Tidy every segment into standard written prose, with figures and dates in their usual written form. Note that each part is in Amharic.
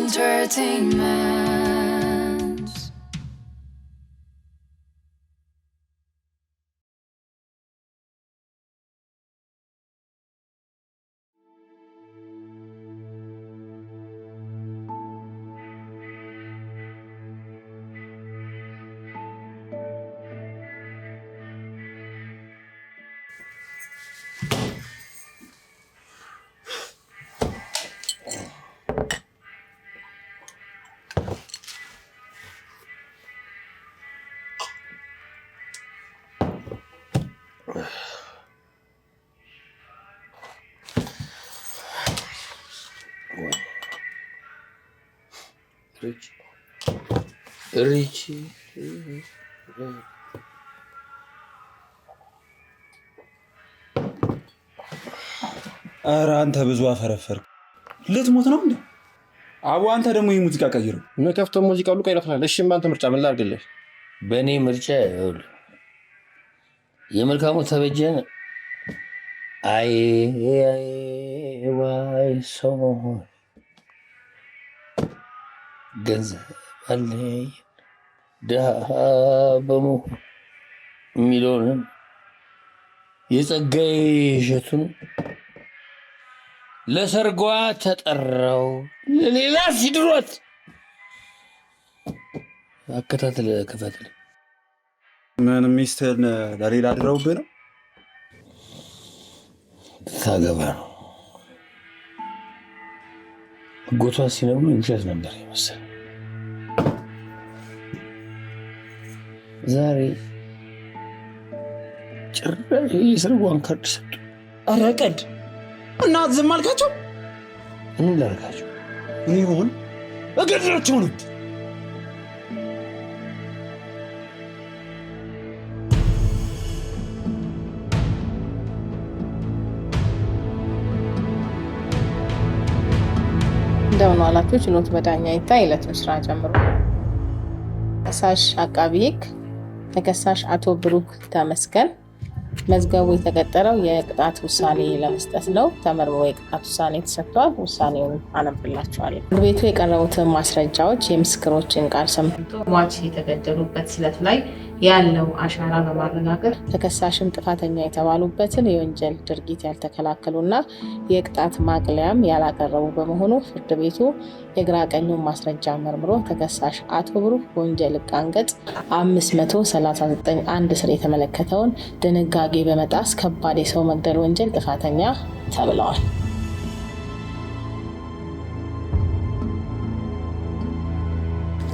entertainment. Richie. ኧረ አንተ ብዙ አፈረፈርክ። ልትሞት ነው እንዴ? አቡ አንተ ደግሞ ይህ ሙዚቃ ቀይረው። ከፍቶ ሙዚቃ ሁሉ ቀይረውታል። እሺ በአንተ ምርጫ ምን ላድርግልህ? በእኔ ምርጫ ይኸውልህ የመልካሙ ተበጀን አይ ዋይ ሰው መሆን ገንዘብ አለኝ ድሃ በመሆን የሚለውን የጸጋዬ እሸቱን ለሰርጓ ተጠራው ለሌላ ሲድሯት አከታተል ከፈተል። ምን ሚስትህን ለሌላ አድረውብህ ነው? ታገባ ነው። ጎቷ ሲነግሩ ውሸት ነበር የመሰለኝ። ዛሬ ጭራሽ የሰርጓን ካርድ ሰጡ። ኧረ ቀድ እና ዝም አልካቸው? ምን ላድርጋቸው? ይሁን እገድላቸው ነው። እንደምን ዋላችሁ። ችሎት በዳኛ ይታይ ዕለቱን ስራ ጀምሮ ከሳሽ አቃቢ ሕግ ተከሳሽ አቶ ብሩክ ተመስገን መዝገቡ የተቀጠረው የቅጣት ውሳኔ ለመስጠት ነው። ተመርምሮ የቅጣት ውሳኔ ተሰጥቷል። ውሳኔውን አነብላችኋለሁ። ፍርድ ቤቱ የቀረቡትን ማስረጃዎች የምስክሮችን ቃል ሰምቶ ሟች የተገደሉበት ስለት ላይ ያለው አሻራ በማረጋገጥ ተከሳሽም ጥፋተኛ የተባሉበትን የወንጀል ድርጊት ያልተከላከሉና የቅጣት ማቅለያም ያላቀረቡ በመሆኑ ፍርድ ቤቱ የግራ ቀኙን ማስረጃ መርምሮ ተከሳሽ አቶ ብሩክ በወንጀል ሕግ አንቀጽ 539 1 ስር የተመለከተውን ድንጋጌ በመጣስ ከባድ የሰው መግደል ወንጀል ጥፋተኛ ተብለዋል።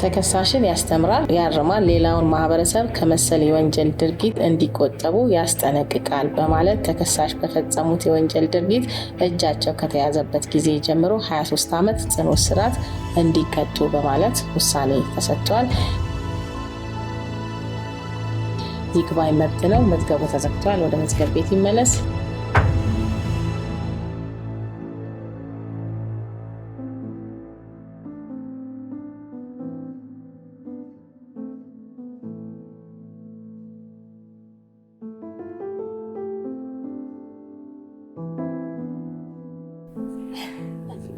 ተከሳሽን ያስተምራል፣ ያርማል፣ ሌላውን ማህበረሰብ ከመሰል የወንጀል ድርጊት እንዲቆጠቡ ያስጠነቅቃል በማለት ተከሳሽ በፈጸሙት የወንጀል ድርጊት እጃቸው ከተያዘበት ጊዜ ጀምሮ 23 ዓመት ጽኑ እስራት እንዲቀጡ በማለት ውሳኔ ተሰጥቷል። ይግባኝ መብት ነው። መዝገቡ ተዘግቷል። ወደ መዝገብ ቤት ይመለስ።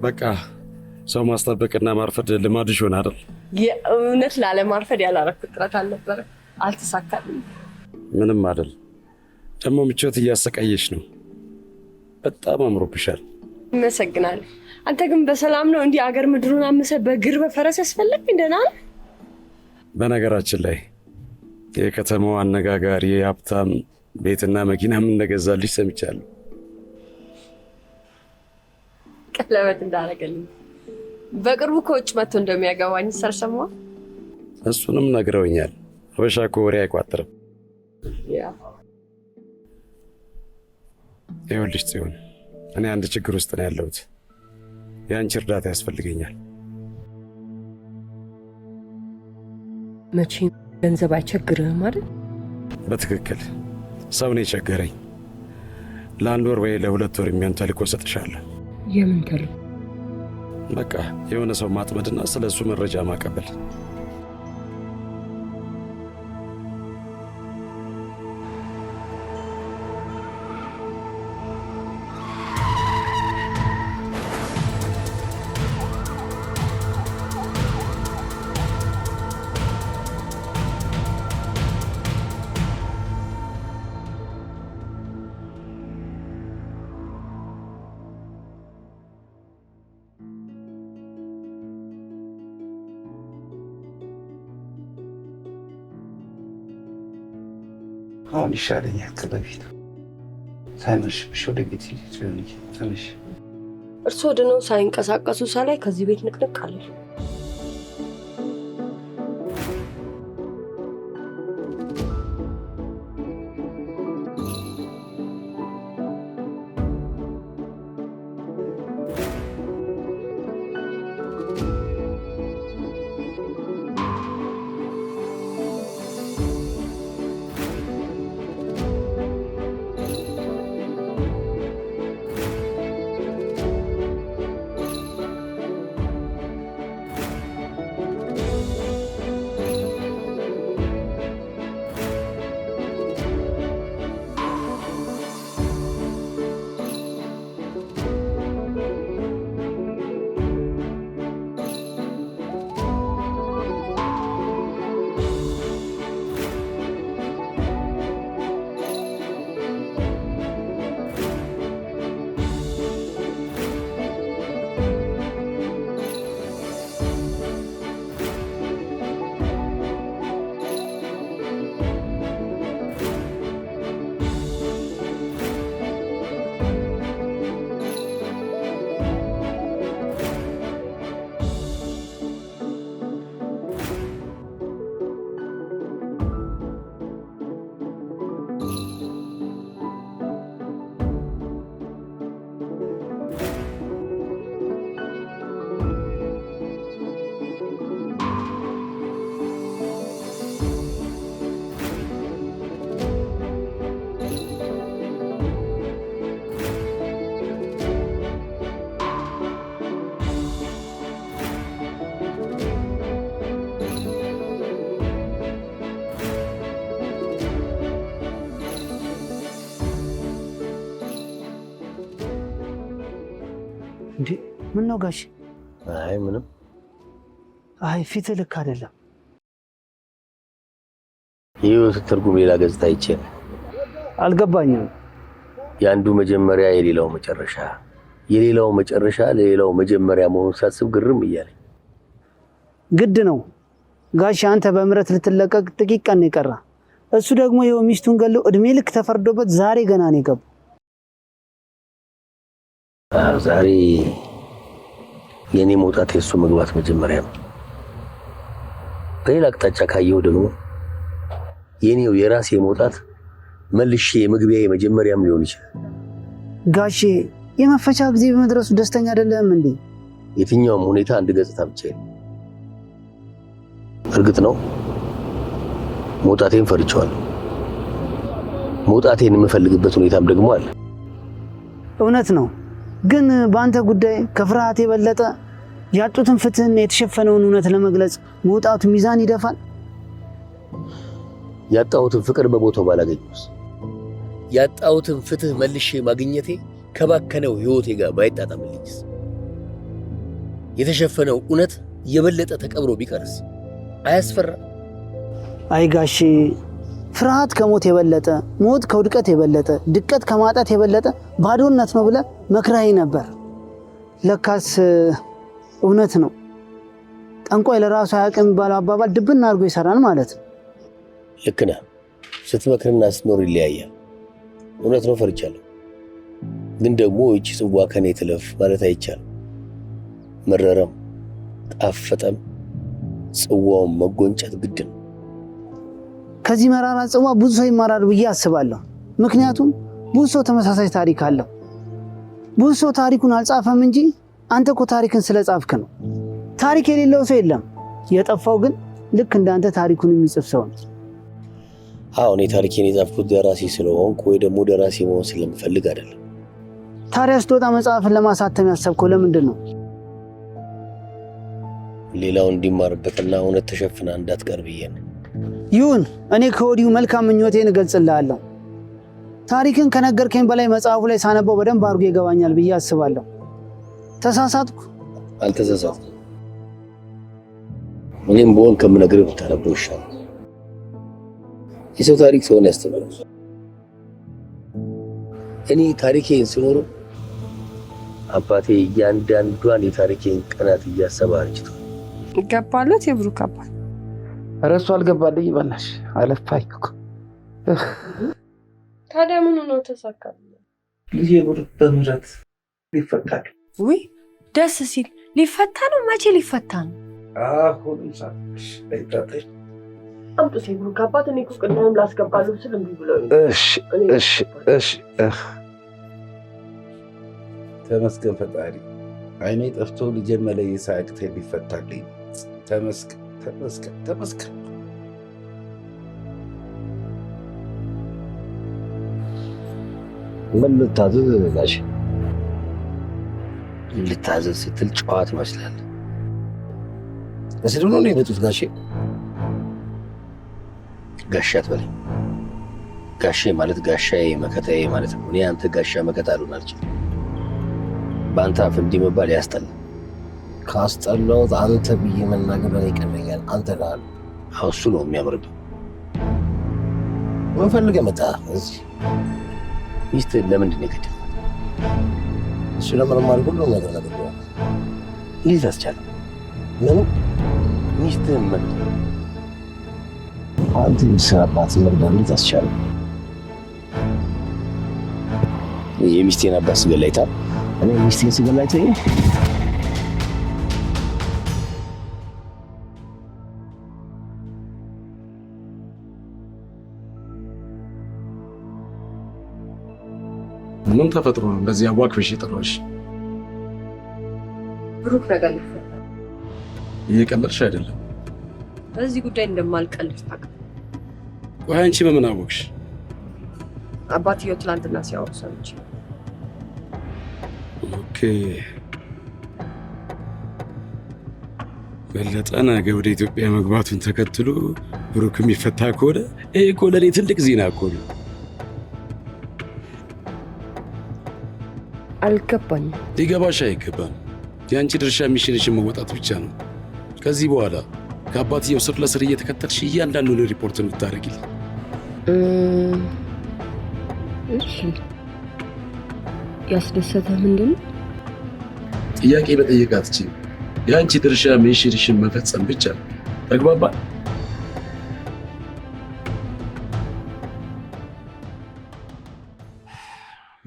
በቃ ሰው ማስጠበቅና ማርፈድ ልማድሽ ሆነ አይደል? የእውነት ላለማርፈድ ያላረኩት ጥረት አልነበረ፣ አልተሳካልኝ። ምንም አይደል። ደግሞ ምቾት እያሰቃየሽ ነው። በጣም አምሮብሻል። አመሰግናለሁ። አንተ ግን በሰላም ነው? እንዲህ አገር ምድሩን አመሰ በእግር በፈረስ ያስፈለግ እንደና። በነገራችን ላይ የከተማው አነጋጋሪ ሀብታም ቤትና መኪናም እንደገዛልሽ ሰምቻለሁ። ቀለበት እንዳረገልኝ በቅርቡ ከውጭ መጥቶ እንደሚያገባኝ ሰልሰማ። እሱንም ነግረውኛል። ሀበሻ እኮ ወሬ አይቋጥርም። ይኸውልሽ ጽዮን፣ እኔ አንድ ችግር ውስጥ ነው ያለሁት። የአንቺ እርዳታ ያስፈልገኛል። መቼም ገንዘብ አይቸግርህም አይደል? በትክክል ሰው ነው የቸገረኝ። ለአንድ ወር ወይ ለሁለት ወር የሚሆን ተልእኮ ሰጥሻለሁ። የምን ተልእኮ? በቃ የሆነ ሰው ማጥመድና ስለሱ መረጃ ማቀበል። አሁን ይሻለኛል ከበፊቱ። ሳይመሽብሽ ወደ ቤት ሂጂ ትንሽ። እርስዎ ድነው ሳይንቀሳቀሱ ሳላይ ከዚህ ቤት ንቅንቅ አለ። እንዴ ምን ነው ጋሽ? አይ ምንም። አይ ፊት ልክ አይደለም። የህይወት ትርጉም ሌላ ገጽታ ይችላል። አልገባኝም። የአንዱ መጀመሪያ የሌላው መጨረሻ፣ የሌላው መጨረሻ ለሌላው መጀመሪያ መሆኑን ሳስብ ግርም እያለኝ። ግድ ነው ጋሽ፣ አንተ በምህረት ልትለቀቅ ጥቂት ቀን ይቀራ። እሱ ደግሞ የው ሚስቱን ገለው እድሜ ልክ ተፈርዶበት ዛሬ ገና ነው የገባው። ዛሬ የኔ መውጣት የሱ መግባት መጀመሪያ ነው። በሌላ አቅጣጫ ካየው ደግሞ የኔው የራሴ መውጣት መልሼ የመግቢያ የመጀመሪያም ሊሆን ይችላል። ጋሼ የመፈቻ ጊዜ በመድረሱ ደስተኛ አይደለም እንዴ? የትኛውም ሁኔታ አንድ ገጽታ ብቻ ነው። እርግጥ ነው መውጣቴን ፈርቼዋለሁ። መውጣቴን የምፈልግበት ሁኔታም ደግሞ አለ። እውነት ነው። ግን በአንተ ጉዳይ ከፍርሃት የበለጠ ያጡትን ፍትህና የተሸፈነውን እውነት ለመግለጽ መውጣቱ ሚዛን ይደፋል። ያጣሁትን ፍቅር በቦታው ባላገኘውስ? ያጣሁትን ፍትህ መልሼ ማግኘቴ ከባከነው ህይወቴ ጋር ባይጣጣምልኝስ? የተሸፈነው እውነት የበለጠ ተቀብሮ ቢቀርስ አያስፈራ? አይ ጋሼ፣ ፍርሃት ከሞት የበለጠ፣ ሞት ከውድቀት የበለጠ፣ ድቀት ከማጣት የበለጠ ባዶነት ነው ብለህ መክረኸኝ ነበር። ለካስ እውነት ነው። ጠንቋይ ለራሱ አያውቅም የሚባለው አባባል ድብና አድርጎ ይሰራል ማለት ነው። ልክ ነህ። ስትመክርና ስትኖር ይለያያል። እውነት ነው፣ ፈርቻለሁ። ግን ደግሞ እቺ ጽዋ ከኔ ትለፍ ማለት አይቻልም። መረረም ጣፈጠም ጽዋውን መጎንጨት ግድ ነው። ከዚህ መራራ ጽዋ ብዙ ሰው ይማራል ብዬ አስባለሁ። ምክንያቱም ብዙ ሰው ተመሳሳይ ታሪክ አለው። ብዙ ሰው ታሪኩን አልጻፈም እንጂ አንተ እኮ ታሪክን ስለጻፍክ ነው። ታሪክ የሌለው ሰው የለም። የጠፋው ግን ልክ እንዳንተ ታሪኩን የሚጽፍ ሰው ነው። አሁን የታሪኬን የጻፍኩት ደራሲ ስለሆንኩ ወይ ደግሞ ደራሲ መሆን ስለምፈልግ አይደለም። ታዲያ ስትወጣ መጽሐፍን ለማሳተም ያሰብከው ለምንድን ነው? ሌላው እንዲማርበትና እውነት ተሸፍና እንዳትቀር ብዬ ነው። ይሁን፣ እኔ ከወዲሁ መልካም ምኞቴን እገልጽልሃለሁ። ታሪክን ከነገርከኝ በላይ መጽሐፉ ላይ ሳነበው በደንብ አድርጎ ይገባኛል ብዬ አስባለሁ። ተሳሳትኩ? አልተሳሳትኩም። እኔም በሆን ከምነግርህ ብታነበው ይሻላል። የሰው ታሪክ ሰውን ያስተምራል። እኔ ታሪኬን ስኖረው አባቴ እያንዳንዷን የታሪኬን ቀናት እያሰበ አርጅቷል። ገባለት የብሩክ አባት። ኧረ እሱ አልገባልኝ። በእናትሽ አለፋኝ እኮ ታዲያ ምን ነው ተሳካለ? ልጄ ብሩክ በምህረት ይፈታል። ውይ ደስ ሲል። ሊፈታ ነው? መቼ ሊፈታ ነው? አሁን ሳትሽ አይታጠሽ አምጡት ብሩክ። አባት እኔ እኮ ቅድም ላስገባለሁ ስል እምቢ ብለውኝ። እሺ ተመስገን ፈጣሪ። አይኔ ጠፍቶ ልጄ መለየት ሳያቅተኝ ሊፈታልኝ። ተመስገን። ምን ልታዘዝ ጋሽ? ልታዘዝ ስትል ጨዋ ትመስላለህ። በስድብ ነው የመጡት ጋሼ? ጋሻ አትበለኝ። ጋሼ ማለት ጋሻዬ መከታዬ ማለት ነው። እኔ አንተ ጋሻ መከታ አሉን አልችልም። በአንተ አፍ እንዲህ መባል ያስጠላል። ካስጠላሁት አንተ ብዬ መናገር ላይ ይቀለኛል። አንተ ጋር እሱ ነው የሚያምርብህ። ምን ፈልገህ መጣህ እዚህ? ሚስትህን ለምንድን ነው የገደልካት? እሱ ለመርማሪ ሁሉም ነገር ነግሬዋለሁ። እንዴት አስቻለ? ለምን ሚስትህን መግደል? አንተ የሚሰራባት መግደል እንዴት አስቻለ? የሚስቴን አባት ስገላ አይተሃል? እኔ ሚስቴን ስገላ አይተኸኝ? ምን ተፈጥሮ ነው እንደዚህ አዋክብሽ የጠራሽ? ብሩክ ነገር ሊፈታ። እየቀለድሽ አይደለም? በዚህ ጉዳይ እንደማልቀልድ ታውቃለህ። ቆይ አንቺ በምን አወቅሽ? አባትየው ትናንትና ሲያወሩ ሰምቼ። ኦኬ። በለጠ ነገ ወደ ኢትዮጵያ መግባቱን ተከትሎ ብሩክ የሚፈታ ከሆነ ይሄ እኮ ለእኔ ትልቅ ዜና እኮ ነው። አልገባኝም። ሊገባሽ አይገባም። የአንቺ ድርሻ ሚሽንሽን መወጣት ብቻ ነው። ከዚህ በኋላ ከአባትየው ስር ለስር እየተከተልሽ እያንዳንዱን ሪፖርት የምታደርጊልኝ። እሺ፣ ያስደሰተ ምንድን ነው? ጥያቄ መጠየቅ አትችይም። የአንቺ ድርሻ ሚሽንሽን መፈጸም ብቻ ነው። ተግባባን?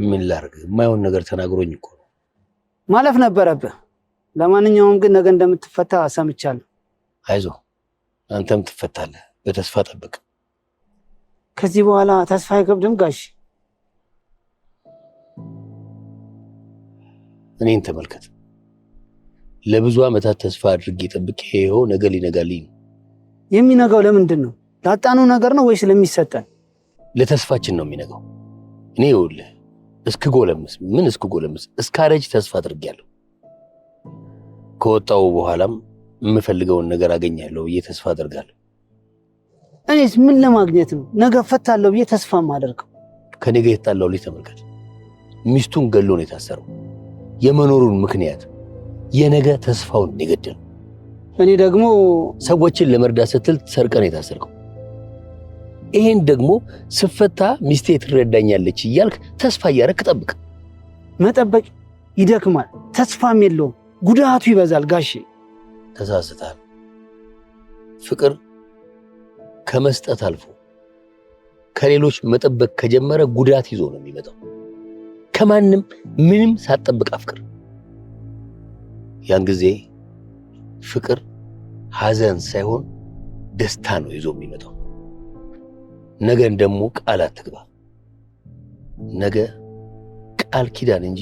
ምን ላድርግ? የማይሆን ነገር ተናግሮኝ እኮ ነው። ማለፍ ነበረብህ። ለማንኛውም ግን ነገ እንደምትፈታ ሰምቻለሁ። አይዞህ፣ አንተም ትፈታለህ። በተስፋ ጠብቅ። ከዚህ በኋላ ተስፋ አይከብድም ጋሽ? እኔን ተመልከት። ለብዙ ዓመታት ተስፋ አድርጌ ጠብቄ ይኸው ነገ ሊነጋልኝ ነው። የሚነጋው ለምንድን ነው? ላጣኑ ነገር ነው ወይስ ለሚሰጠን? ለተስፋችን ነው የሚነጋው። እኔ ይኸውልህ እስክጎለምስ እስካረጅ ተስፋ አድርጌያለሁ። ከወጣው በኋላም የምፈልገውን ነገር አገኛለሁ ብዬ ተስፋ አደርጋለሁ። እኔስ ምን ለማግኘት ነው ነገ ፈታለሁ ብዬ ተስፋ የማደርገው? ከኔ ጋር የተጣላው ልጅ ተመልከት። ሚስቱን ገሎ ነው የታሰረው። የመኖሩን ምክንያት የነገ ተስፋውን የገደለው። እኔ ደግሞ ሰዎችን ለመርዳት ስትል ሰርቀን የታሰርከው። ይሄን ደግሞ ስፈታ ሚስቴ ትረዳኛለች እያልክ ተስፋ እያደረክ ጠብቅ። መጠበቅ ይደክማል፣ ተስፋም የለውም፣ ጉዳቱ ይበዛል ጋሼ። ተሳስተሃል። ፍቅር ከመስጠት አልፎ ከሌሎች መጠበቅ ከጀመረ ጉዳት ይዞ ነው የሚመጣው። ከማንም ምንም ሳትጠብቅ አፍቅር። ያን ጊዜ ፍቅር ሐዘን ሳይሆን ደስታ ነው ይዞ የሚመጣው። ነገን ደግሞ ቃል አትግባ። ነገ ቃል ኪዳን እንጂ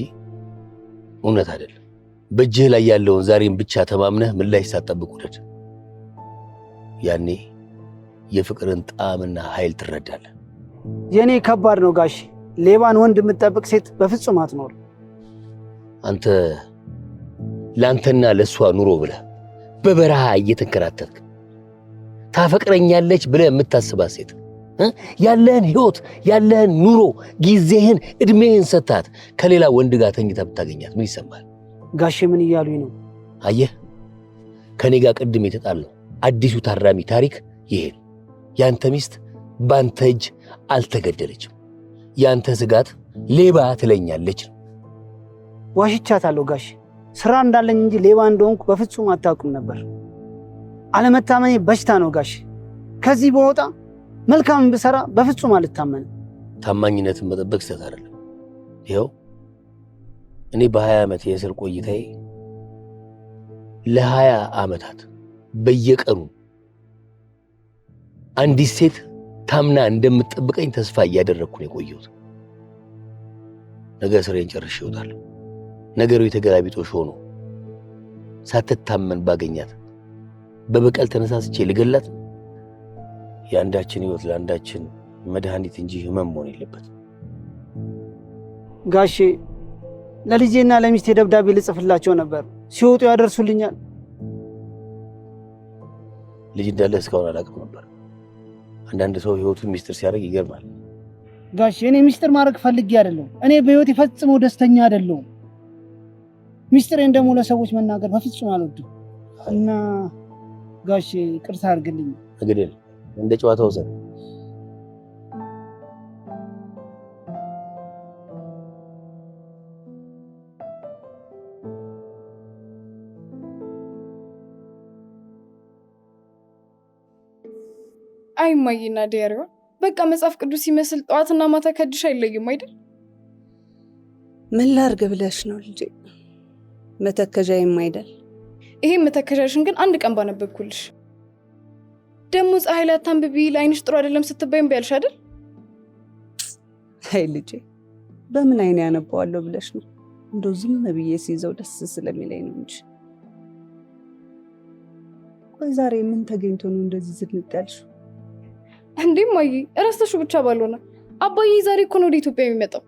እውነት አይደለም። በእጅህ ላይ ያለውን ዛሬን ብቻ ተማምነህ ምላሽ ሳትጠብቅ ውደድ። ያኔ የፍቅርን ጣዕምና ኃይል ትረዳለህ። የኔ ከባድ ነው ጋሼ። ሌባን ወንድ የምትጠብቅ ሴት በፍጹም አትኖር። አንተ ለአንተና ለእሷ ኑሮ ብለህ በበረሃ እየተንከራተትክ ታፈቅረኛለች ብለህ የምታስባት ሴት ያለህን ህይወት ያለህን ኑሮ ጊዜህን እድሜህን ሰጥታት ከሌላ ወንድ ጋር ተኝታ ብታገኛት ምን ይሰማል? ጋሼ ምን እያሉኝ ነው? አየህ፣ ከኔ ጋር ቅድም የተጣለው አዲሱ ታራሚ ታሪክ ይሄ ነው። ያንተ ሚስት ባንተ እጅ አልተገደለችም። ያንተ ስጋት ሌባ ትለኛለች ነው። ዋሽቻታለሁ ጋሼ። ስራ እንዳለኝ እንጂ ሌባ እንደሆንኩ በፍጹም አታውቁም ነበር። አለመታመኔ በሽታ ነው ጋሼ። ከዚህ በወጣ መልካም ብሰራ በፍጹም አልታመንም። ታማኝነትን መጠበቅ ስህተት አይደለም። ይኸው እኔ በ20 ዓመት የእስር ቆይታዬ ለ20 ዓመታት በየቀኑ አንዲት ሴት ታምና እንደምትጠብቀኝ ተስፋ እያደረግኩ ነው የቆየሁት። ነገ ስሬን ጨርሼ እወጣለሁ። ነገሩ የተገላቢጦሽ ሆኖ ሳትታመን ባገኛት በበቀል ተነሳስቼ ልገላት፣ የአንዳችን ህይወት ለአንዳችን መድኃኒት እንጂ ህመም መሆን የለበትም። ጋሼ ለልጄና ለሚስቴ ደብዳቤ ልጽፍላቸው ነበር፣ ሲወጡ ያደርሱልኛል? ልጅ እንዳለ እስካሁን አላውቅም ነበር። አንዳንድ ሰው ህይወቱን ሚስጥር ሲያደርግ ይገርማል። ጋሼ እኔ ሚስጥር ማድረግ ፈልጌ አይደለም። እኔ በህይወት ፈጽሞ ደስተኛ አይደለሁም። ሚስጥሬን ደግሞ ለሰዎች መናገር በፍጹም አልወድም እና ጋሼ ቅርታ አድርግልኝ። እንግዲህ እንደ ጨዋታው ዘር አይ ማይና ዲያሪዋ በቃ መጽሐፍ ቅዱስ ሲመስል ጠዋትና ማታ ከድሽ አይለይም አይደል? ምን ላርግ ብለሽ ነው ልጄ? መተከዣ የማይደል ይሄ መተከዣሽን ግን አንድ ቀን ባነበብኩልሽ። ደግሞ ፀሐይ ላይ አታንብቢ ለዓይንሽ ጥሩ አይደለም ስትባይም ቢያልሽ አይደል? አይ ልጄ በምን አይኔ ያነባዋለሁ ብለሽ ነው? እንደው ዝም ብዬ ሲይዘው ደስ ስለሚለኝ ነው እንጂ። ቆይ ዛሬ ምን ተገኝቶ ነው እንደዚህ ዝንጥ ያልሽው? እንዴ ማይ እረስተሽው ብቻ ባልሆነ አባዬ ዛሬ እኮ ነው ወደ ኢትዮጵያ የሚመጣው።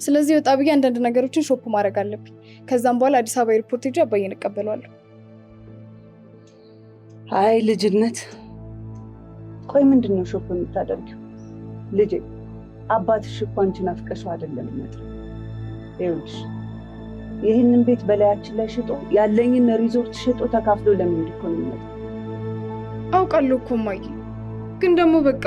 ስለዚህ ወጣ ብዬ አንዳንድ ነገሮችን ሾፕ ማድረግ አለብኝ። ከዛም በኋላ አዲስ አበባ ኤርፖርት ሄጄ አባዬን እቀበለዋለሁ። አይ ልጅነት። ቆይ ምንድነው ሾፕ የምታደርጊው? ልጄ አባትሽ እኮ አንቺን አፍቀሽው አይደለም የሚመጣው። ይኸውልሽ ይህንን ቤት በላያችን ላይ ሽጦ ያለኝን ሪዞርት ሽጦ ተካፍሎ ለምን እኮ ነው የሚመጣው? አውቃለሁ እኮ ማይ፣ ግን ደግሞ በቃ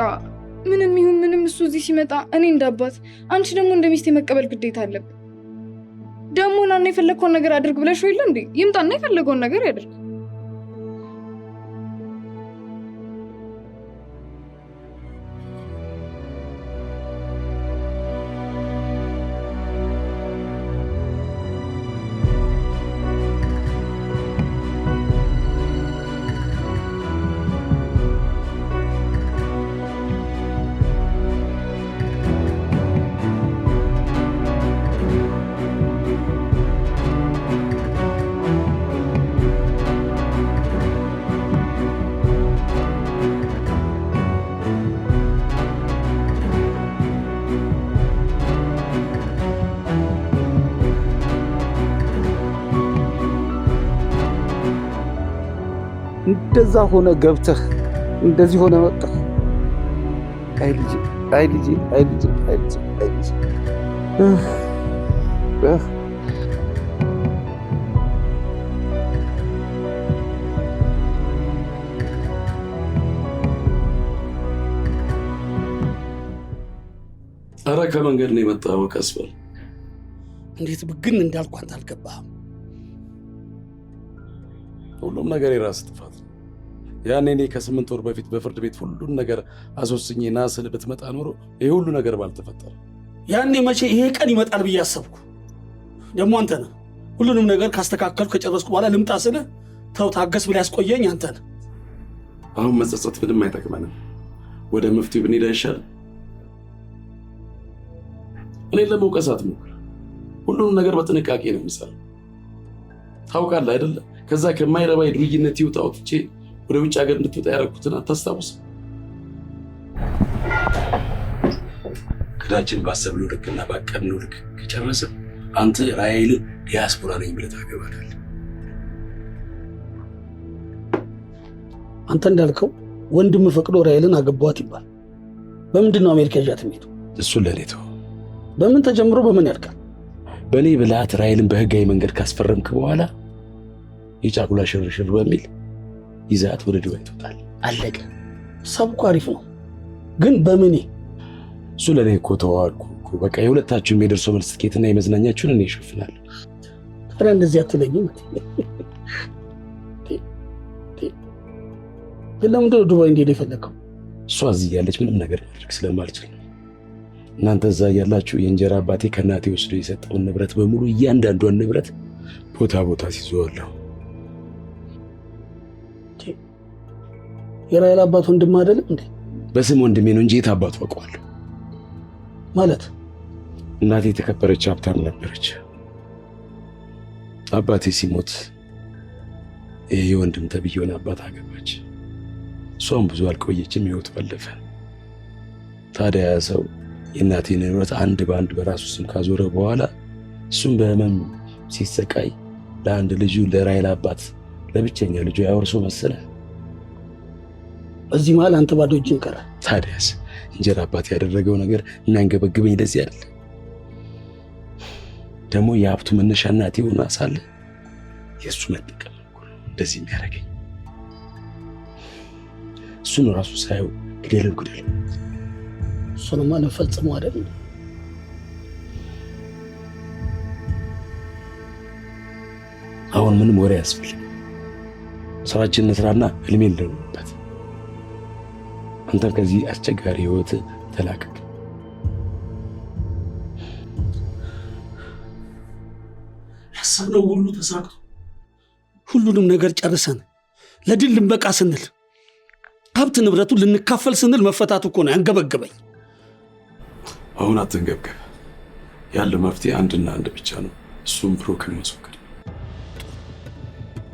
ምንም ይሁን ምንም እሱ እዚህ ሲመጣ እኔ እንዳባት አንቺ ደግሞ እንደሚስቴ መቀበል ግዴታ አለብን። ደግሞ ናና የፈለግከውን ነገር አድርግ ብለሽ ወይ እንዴ? ይምጣና የፈለገውን ነገር ያድርግ። እንደዛ ሆነ ገብተህ እንደዚህ ሆነ መጣህ። አይ ልጄ አይ ልጄ አይ ልጄ አይ ልጄ አይ ልጄ ኧረ ከመንገድ ነው የመጣው። ቀስ በል። እንዴት ብግን እንዳልኩ አንተ አልገባህም። ሁሉም ነገር የራስ ጥፋት ነው። ያኔ እኔ ከ8 ወር በፊት በፍርድ ቤት ሁሉን ነገር አስወስኜ ና ስል ብትመጣ ኖሮ ይሄ ሁሉ ነገር ባልተፈጠረ። ያኔ መቼ ይሄ ቀን ይመጣል ብዬ አሰብኩ። ደግሞ አንተ ነህ ሁሉንም ነገር ካስተካከልኩ ከጨረስኩ በኋላ ልምጣ ስልህ ተው ታገስ ብለህ ያስቆየኝ አንተ ነህ። አሁን መጸጸት ምንም አይጠቅመንም። ወደ መፍትሄው ብንሄድ አይሻልም? እኔን ለመውቀስ አትሞክር። ሁሉንም ነገር በጥንቃቄ ነው የምሰራው። ታውቃለህ አይደለ? ከዛ ከማይረባ የዱርዬነት ህይወት አውጥቼ ወደ ውጭ ሀገር እንድትወጣ ያደረኩትን አታስታውስ? እቅዳችን ባሰብነው ልክና ባቀድነው ልክ ከጨረስን አንተ ራሔልን ዲያስፖራ ነኝ ብለህ ታገባታለህ። አንተ እንዳልከው ወንድም ፈቅዶ ራሔልን አገባዋት ይባል። በምንድን ነው አሜሪካ ይዣት የምሄደው? እሱን ለእኔ ተው። በምን ተጀምሮ በምን ያልቃል? በእኔ ብልሃት ራሔልን በህጋዊ መንገድ ካስፈረምክ በኋላ የጫጉላ ሽርሽር በሚል ይዛት ወደ ዱባይ ትወጣለህ። አለቀ። ሰብኩ አሪፍ ነው፣ ግን በምኔ? እሱ ለእኔ እኮ ተዋልኩ እኮ። በቃ የሁለታችሁም የደርሶ መልስ ትኬትና የመዝናኛችሁን እኔ እሸፍናለሁ። ታዲያ እንደዚህ አትለኝም? ግን ለምንድን ነው ዱባይ እንዲሄድ የፈለግከው? እሷ እዚህ ያለች ምንም ነገር ማድረግ ስለማልችል እናንተ እዛ ያላችሁ የእንጀራ አባቴ ከእናቴ ወስዶ የሰጠውን ንብረት በሙሉ እያንዳንዷን ንብረት ቦታ ሲዞዋለሁ። የራይል አባት ወንድም አይደለም እንዴ? በስም ወንድሜ ነው እንጂ የት አባቱ አውቀዋለሁ? ማለት እናቴ የተከበረች ሀብታም ነበረች። አባቴ ሲሞት ይሄ ወንድም ተብዬውን አባት አገባች። እሷም ብዙ አልቆየችም፣ ህይወቱ አለፈ። ታዲያ ሰው የእናቴን ንብረት አንድ በአንድ በራሱ ስም ካዞረ በኋላ እሱም በህመም ሲሰቃይ ለአንድ ልጁ ለራይል አባት ለብቸኛ ልጁ ያወርሶ መሰለ። በዚህ መሃል አንተ ባዶ እጅን ቀረ። ታዲያስ እንጀራ አባት ያደረገው ነገር የሚያንገበግበኝ ለዚህ አይደል? ደግሞ የሀብቱ መነሻ እናቴ ሆና ሳለ የእሱ መጠቀም እንደዚህ የሚያደርገኝ እሱን ራሱ ሳየው ግደል እሱንማ ልንፈጽመው አይደል? አሁን ምንም ወሬ ያስፈልግ፣ ስራችንን እንስራና ህልሜን ልንበት። አንተም ከዚህ አስቸጋሪ ህይወት ተላቀቅ። ያሰብነው ሁሉ ተሳክቶ ሁሉንም ነገር ጨርሰን ለድል ልንበቃ ስንል ሀብት ንብረቱን ልንካፈል ስንል መፈታቱ እኮ ነው ያንገበገበኝ። አሁን አትንገብገብ። ያለው መፍትሄ አንድና አንድ ብቻ ነው፣ እሱም ብሩክን ማስወገድ።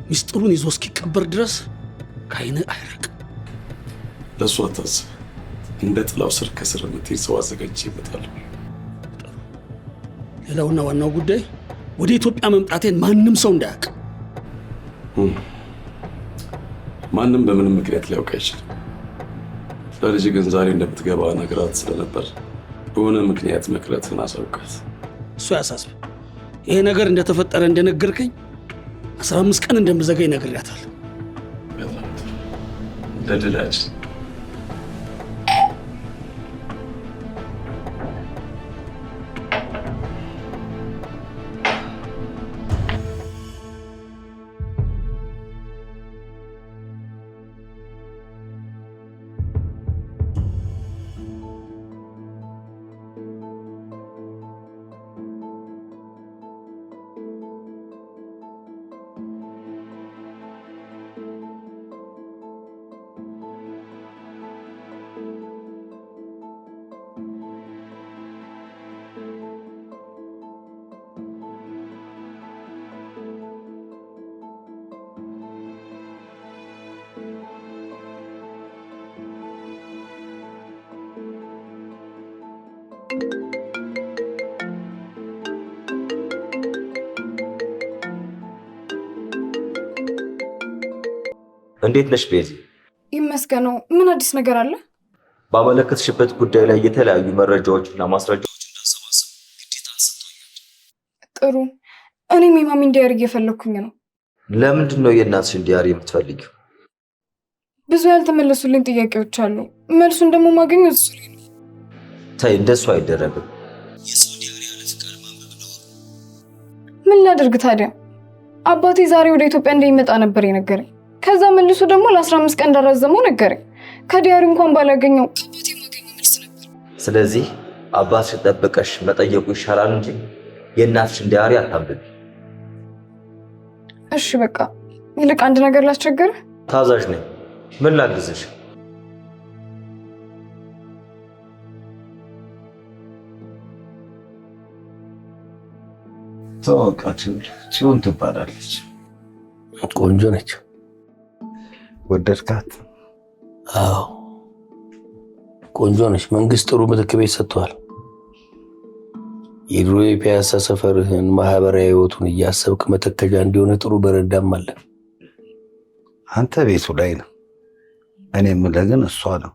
ሚስጥሩን ይዞ እስኪቀበር ድረስ ከዓይን አይራቅ። ለእሱ አታስብ። እንደ ጥላው ስር ከስር የምትሄድ ሰው አዘጋጅቼበታለሁ። ሌላውና ዋናው ጉዳይ ወደ ኢትዮጵያ መምጣቴን ማንም ሰው እንዳያውቅ። ማንም በምንም ምክንያት ሊያውቅ አይችልም። ለልጅ ግን ዛሬ እንደምትገባ ነግራት ስለነበር በሆነ ምክንያት መቅረትን አሳውቃት። እሱ ያሳስብ። ይሄ ነገር እንደተፈጠረ እንደነገርከኝ 15 ቀን እንደምዘገይ ነግሬያታል። ለድላች እንዴት ነሽ ቤዚ? ይመስገነው። ምን አዲስ ነገር አለ? ባመለከትሽበት ጉዳይ ላይ የተለያዩ መረጃዎችና ማስረጃዎች እንዳሰባሰብ ግዴታ ተሰጥቶኛል። ጥሩ። እኔም የማሚን ዲያሪ እየፈለኩኝ ነው። ለምንድን ነው የእናትሽን ዲያሪ የምትፈልጊው? ብዙ ያልተመለሱልኝ ጥያቄዎች አሉ። መልሱን ደግሞ ማገኘው እሱ ላይ ነው። ተይ፣ እንደሱ አይደረግም። የሰው ዲያሪ ያለ ፍቃድ ማንበብ ነው። ምን ላድርግ ታዲያ? አባቴ ዛሬ ወደ ኢትዮጵያ እንደሚመጣ ነበር የነገረኝ። ከዛ መልሶ ደግሞ ለ15 ቀን እንዳራዘመው ነገረኝ። ከዲያሪ እንኳን ባላገኘው አባቴ ማገኘው መልስ ነበር። ስለዚህ አባትሽን ጠብቀሽ መጠየቁ ይሻላል እንጂ የእናትሽን ዲያሪ አታንብቢ። እሺ በቃ ይልቅ አንድ ነገር ላስቸግርህ። ታዛዥ ነኝ። ምን ላግዝሽ? ተዋውቃችሁ ጽዮን ትባላለች። ቆንጆ ነች። ወደድካት? አዎ ቆንጆ ነች። መንግስት ጥሩ ምትክ ቤት ሰጥቷል። የድሮ የፒያሳ ሰፈርህን ማህበራዊ ህይወቱን እያሰብክ መተከጃ እንዲሆነ ጥሩ በረዳም አለ። አንተ ቤቱ ላይ ነው። እኔ የምልህ ግን እሷ ነው።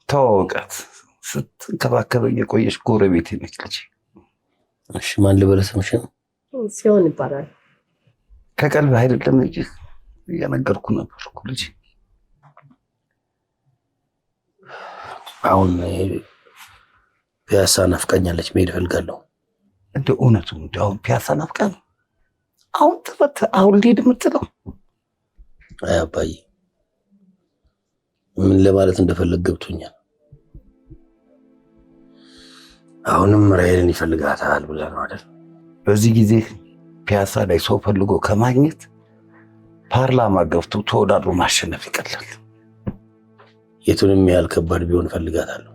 ተዋውቃት። ስትንከባከበኝ የቆየች ጎረቤቴ ነች ልጅ። እሺ ማን ልበለህ ስምሽን? ጽዮን ይባላል። ከቀልብ አይደለም እንጂ እየነገርኩ ነበር እኮ ልጅ። አሁን ፒያሳ ናፍቃኛለች፣ መሄድ እፈልጋለሁ። እንደ እውነቱ አሁን ፒያሳ ናፍቃኝ? አሁን ተፈተ አሁን ልሄድ የምትለው? አይ አባዬ ምን ለማለት እንደፈለግ ገብቶኛል። አሁንም ራሔልን ይፈልጋታል ብለህ ነው አይደል? በዚህ ጊዜ ፒያሳ ላይ ሰው ፈልጎ ከማግኘት ፓርላማ ገብቶ ተወዳድሮ ማሸነፍ ይቀላል። የቱንም ያህል ከባድ ቢሆን እፈልጋታለሁ።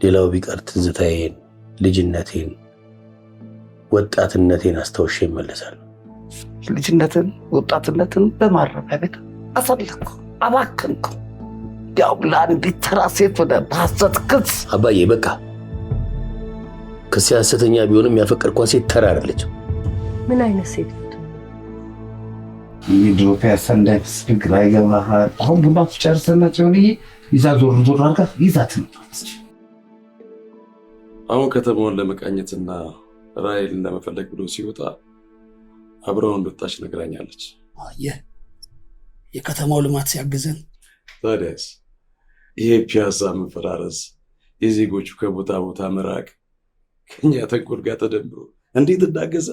ሌላው ቢቀር ትዝታዬን፣ ልጅነቴን፣ ወጣትነቴን አስታውሼ እመለሳለሁ። ልጅነትን ወጣትነትን በማረፊያ ቤት አሳለፍኩ፣ አባከንኩ። ያው ለአንዲት ተራ ሴት ወደ በሐሰት ክስ። አባዬ በቃ ክስ ሐሰተኛ ቢሆንም ያፈቀርኳት ሴት ተራ አይደለችም። ምን አይነት ሴት? የድሮ ፒያሳ እንዳይመስል ላይ ገባሃል። አሁን ቡና ጨርሰናት ሲሆን ይዛ ዞር ዞር አድርጋ ይዛት ነው። አሁን ከተማውን ለመቃኘትና ራሔልን ለመፈለግ ብሎ ሲወጣ አብረው እንደወጣች ነግራኛለች። የከተማው ልማት ሲያግዘን ታዲያስ ይሄ ፒያሳ መፈራረስ፣ የዜጎቹ ከቦታ ቦታ መራቅ ከኛ ተንኮል ጋር ተደምሮ እንዴት እንዳገዘ።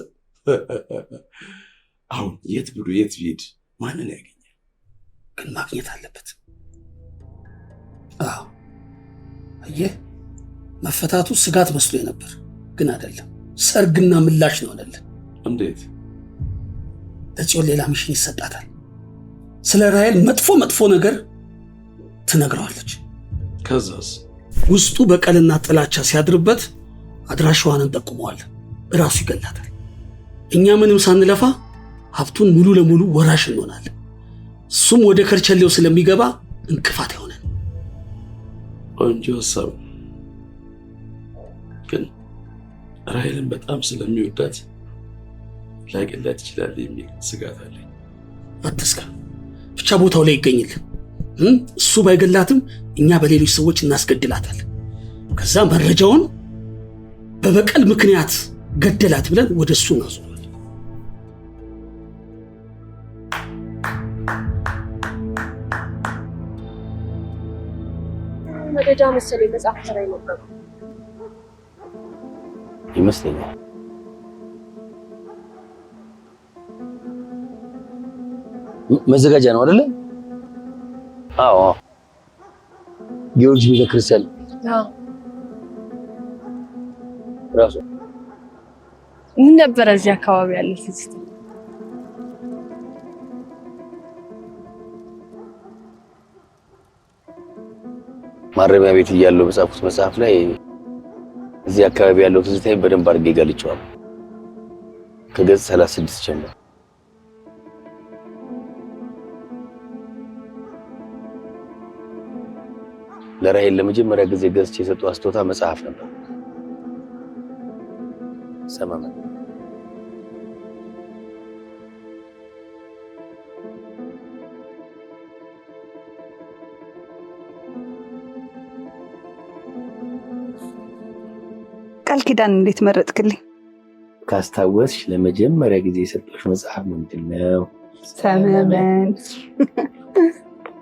አሁን የት ብሎ የት ቢሄድ ማንን ያገኛል? ግን ማግኘት አለበት። አየህ መፈታቱ ስጋት መስሎ ነበር፣ ግን አይደለም። ሰርግና ምላሽ ነው አይደለም? እንዴት? ለጽዮን ሌላ ሚሽን ይሰጣታል። ስለ ራሔል መጥፎ ነገር ትነግረዋለች። ከዛስ ውስጡ በቀልና ጥላቻ ሲያድርበት አድራሻዋን እንጠቁመዋለን። እራሱ ይገላታል። እኛ ምንም ሳንለፋ ሀብቱን ሙሉ ለሙሉ ወራሽ እንሆናለን። እሱም ወደ ከርቸሌው ስለሚገባ እንቅፋት ይሆናል። ቆንጆ ሀሳብ። ግን ራሔልን በጣም ስለሚወዳት ላይገላት ይችላል የሚል ስጋት አለኝ። አትስጋ፣ ብቻ ቦታው ላይ ይገኝልን። እሱ ባይገላትም እኛ በሌሎች ሰዎች እናስገድላታለን። ከዛ መረጃውን በበቀል ምክንያት ገደላት ብለን ወደ እሱ እናዞራለን። መደዳ መሰለኝ መጽሐፍ ተራ ነበር ይመስለኛል። መዘጋጃ ነው አይደለ? አዎ ጊዮርጊስ ቤተክርስቲያን ራሱ ምን ነበር እዚህ አካባቢ ያለ ትዝታ? ማረሚያ ቤት እያለሁ በጻፍኩት መጽሐፍ ላይ እዚህ አካባቢ ያለው ትዝታዬ በደንብ አድርጌ ገልጬዋለሁ። ከገጽ 36 ጀምሮ ለራሔል ለመጀመሪያ ጊዜ ገዝቼ የሰጠው ስጦታ መጽሐፍ ነበር። ሰማመን ቃል ኪዳን እንዴት መረጥክልኝ? ካስታወስሽ ለመጀመሪያ ጊዜ የሰጠሽ መጽሐፍ ምንድነው? ሰማመን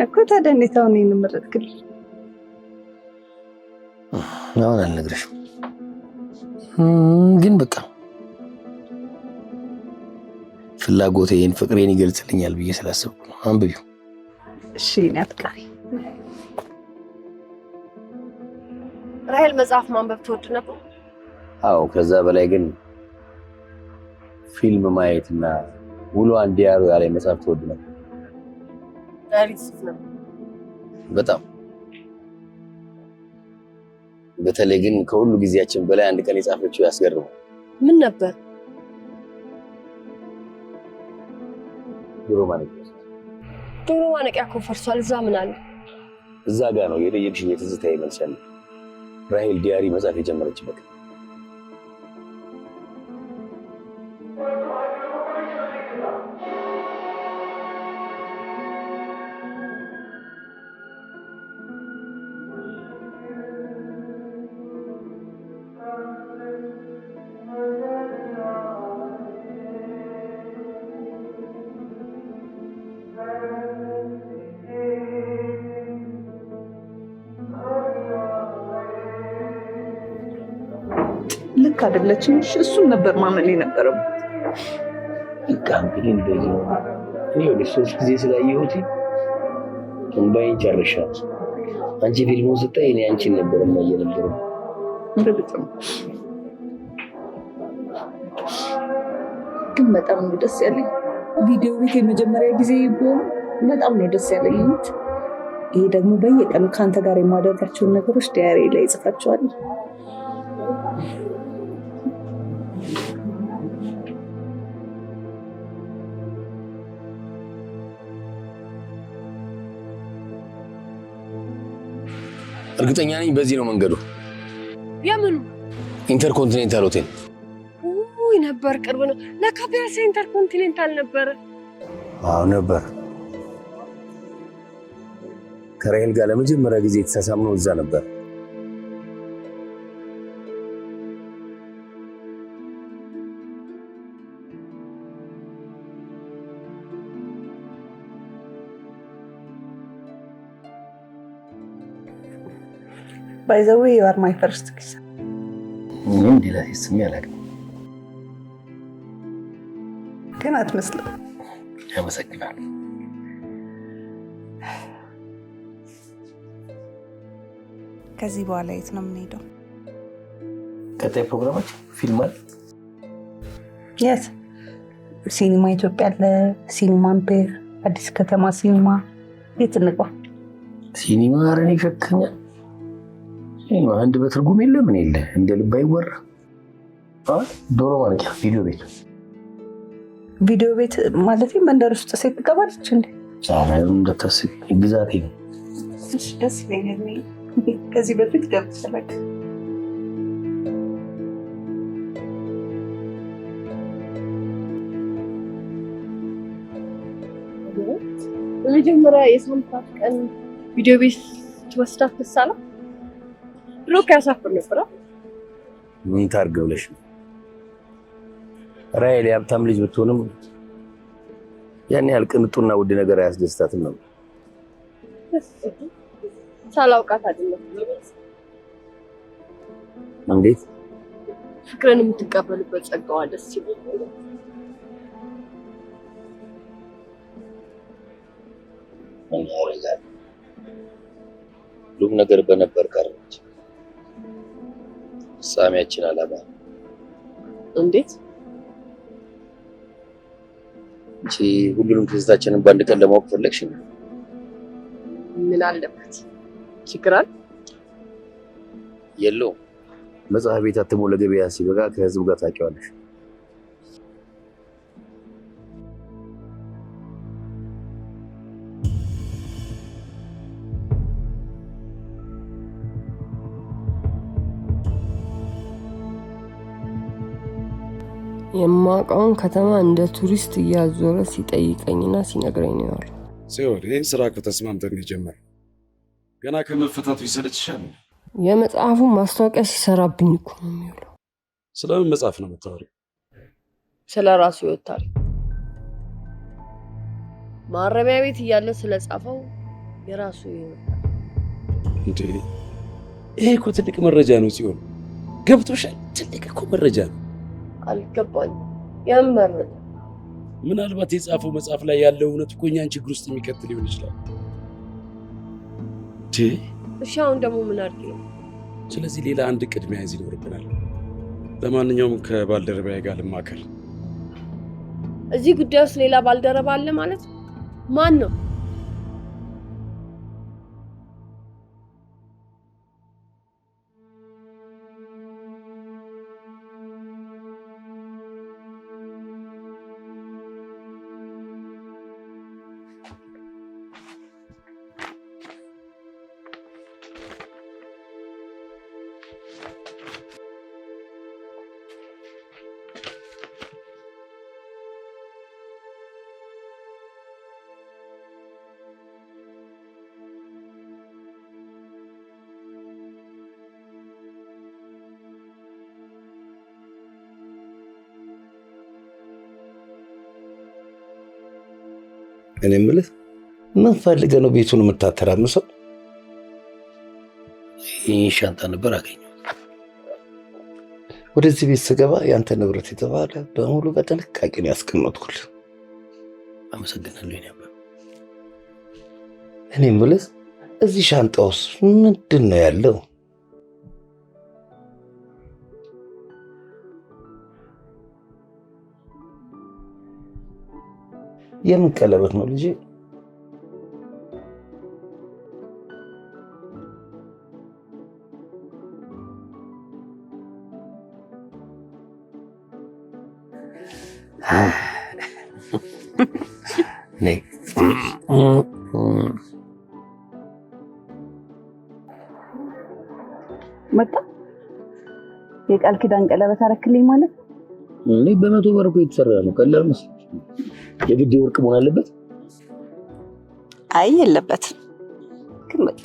እኮ። ታዲያ እንዴት አሁን ይሄን መረጥክልኝ? አሁን አልነግርሽም፣ ግን በቃ ፍላጎቴን ፍቅሬን ይገልጽልኛል ብዬ ስላሰብኩ ነው። አንብቢው። እሺ ናፍቃሪ። ራሔል መጽሐፍ ማንበብ ትወድ ነበር? አዎ፣ ከዛ በላይ ግን ፊልም ማየትና ውሎዋን ዲያሪ ላይ መጽሐፍ ትወድ ነበር። ዳሪ ጽፍ ነበር በጣም። በተለይ ግን ከሁሉ ጊዜያችን በላይ አንድ ቀን የጻፈችው ያስገርማል። ምን ነበር? ዶሮ ማነቂያ። ዶሮ ማነቂያ እኮ ፈርሷል። እዛ ምን አለ? እዛ ጋር ነው የጠየቅሽኝ የትዝታዬ መልስ ያለው። ራሔል ዲያሪ መጻፍ የጀመረችበት ልክ አይደለችም። እሱን ነበር ማመን የነበረው። በቃ እንግዲህ እንደዚህ ነው። እኔ ወደ 3 ጊዜ ስላየሁት እንባዬን ጨርሻት። አንቺ ፊልሙን ስታይ እኔ አንቺን ነበር የማየነበረው። ግን በጣም ነው ደስ ያለኝ። ቪዲዮ ቤት የመጀመሪያ ጊዜ ቢሆን በጣም ነው ደስ ያለኝ። ይሄ ደግሞ በየቀኑ ከአንተ ጋር የማደርጋቸውን ነገሮች ዲያሪ ላይ ጽፋቸዋለሁ። እርግጠኛ ነኝ በዚህ ነው መንገዱ። የምኑ? ኢንተርኮንቲኔንታል ሆቴል። ውይ ነበር፣ ቅርብ ነው። ለካ ፒያሳ ኢንተርኮንቲኔንታል ነበረ። አዎ ነበር። ከራይል ጋር ለመጀመሪያ ጊዜ የተሳሳምነው እዛ ነበር። By the way, you are my first kiss. ምንም ሌላ ስም ያላቅም። ግን አትመስልም። ያመሰግናለሁ። ከዚህ በኋላ የት ነው የምንሄደው? ቀጣይ ፕሮግራማችን ፊልም አለ። የት? ሲኒማ ኢትዮጵያ አለ፣ ሲኒማ አምፔር፣ አዲስ ከተማ ሲኒማ። የት እንግባ? ሲኒማ አረን ይፈክኛል። ሲኒማ አንድ በትርጉም የለ ምን የለ እንደ ልብ አይወራ። ዶሮ ማንቂያ ቪዲዮ ቤት። ቪዲዮ ቤት ማለት መንደር ውስጥ ሴት ትገባለች እንዴ? ቻናሉ እንደታስብ ግዛቴ ነው። እሺ ደስ ይለኛል። ከዚህ በፊት ገብተለክ በመጀመሪያ የሳምንታት ቀን ቪዲዮ ቤት ትወስዳት ተሳላ ብሎክ ያሳፍር ነበር። ምን ታርግ ብለሽ ነው? ራይል የሀብታም ልጅ ብትሆንም ያን ያህል ቅንጡና ውድ ነገር አያስደስታትም ነው። ሳላውቃት አይደለም። እንዴት? ፍቅርን የምትቀበልበት ጸጋዋ ደስ ይላል። ሁሉም ነገር በነበር ቀረች። ፍጻሜያችን አላማ እንዴት? እንጂ ሁሉንም ትዝታችንን በአንድ ቀን ለማወቅ ፈለግሽ? ምን አለበት? ችግር አለ? የለውም። መጽሐፍ ቤት አትሞ ለገበያ ሲበቃ ከህዝብ ጋር ታውቂዋለሽ። የማውቀውን ከተማ እንደ ቱሪስት እያዞረ ሲጠይቀኝና ሲነግረኝ ነው ያለው። ሲሆን ይህን ስራ ከተስማምተን የጀመረው ገና ከመፈታቱ ይሰለችሻል። የመጽሐፉን ማስታወቂያ ሲሰራብኝ እኮ ነው የሚውለው። ስለምን መጽሐፍ ነው የምታወሪው? ስለ ራሱ ህይወት ታሪክ። ማረሚያ ቤት እያለ ስለጻፈው የራሱ ህይወት እንዴ! ይሄ እኮ ትልቅ መረጃ ነው ሲሆን፣ ገብቶሻል? ትልቅ እኮ መረጃ ነው። አልገባኝ። ያመረጥ ምናልባት የጻፈው መጽሐፍ ላይ ያለው እውነት እኮ እኛን ችግር ውስጥ የሚከት ሊሆን ይችላል። እሺ አሁን ደግሞ ምን አድርግ ነው? ስለዚህ ሌላ አንድ ቅድሚያ ያዝ ይኖርብናል። ለማንኛውም ከባልደረባዬ ጋር ልማከር። እዚህ ጉዳይ ውስጥ ሌላ ባልደረባ አለ ማለት ማን ነው? እኔ የምልህ ምን ፈልገህ ነው ቤቱን የምታተራምሰው? ይህ ሻንጣ ነበር አገኘው። ወደዚህ ቤት ስገባ ያንተ ንብረት የተባለ በሙሉ በጥንቃቄ ነው ያስቀመጥኩልህ። አመሰግናለሁ። እኔ እኔ የምልህ እዚህ ሻንጣ ውስጥ ምንድን ነው ያለው? የምን ቀለበት ነው ልጄ? ነይ መጣ። የቃል ኪዳን ቀለበት አረክልኝ ማለት እኔ በ100 ብር እኮ የተሰራ ነው። ቀላል መስሎኝ የግድ ወርቅ መሆን አለበት? አይ የለበትም። ግን በቃ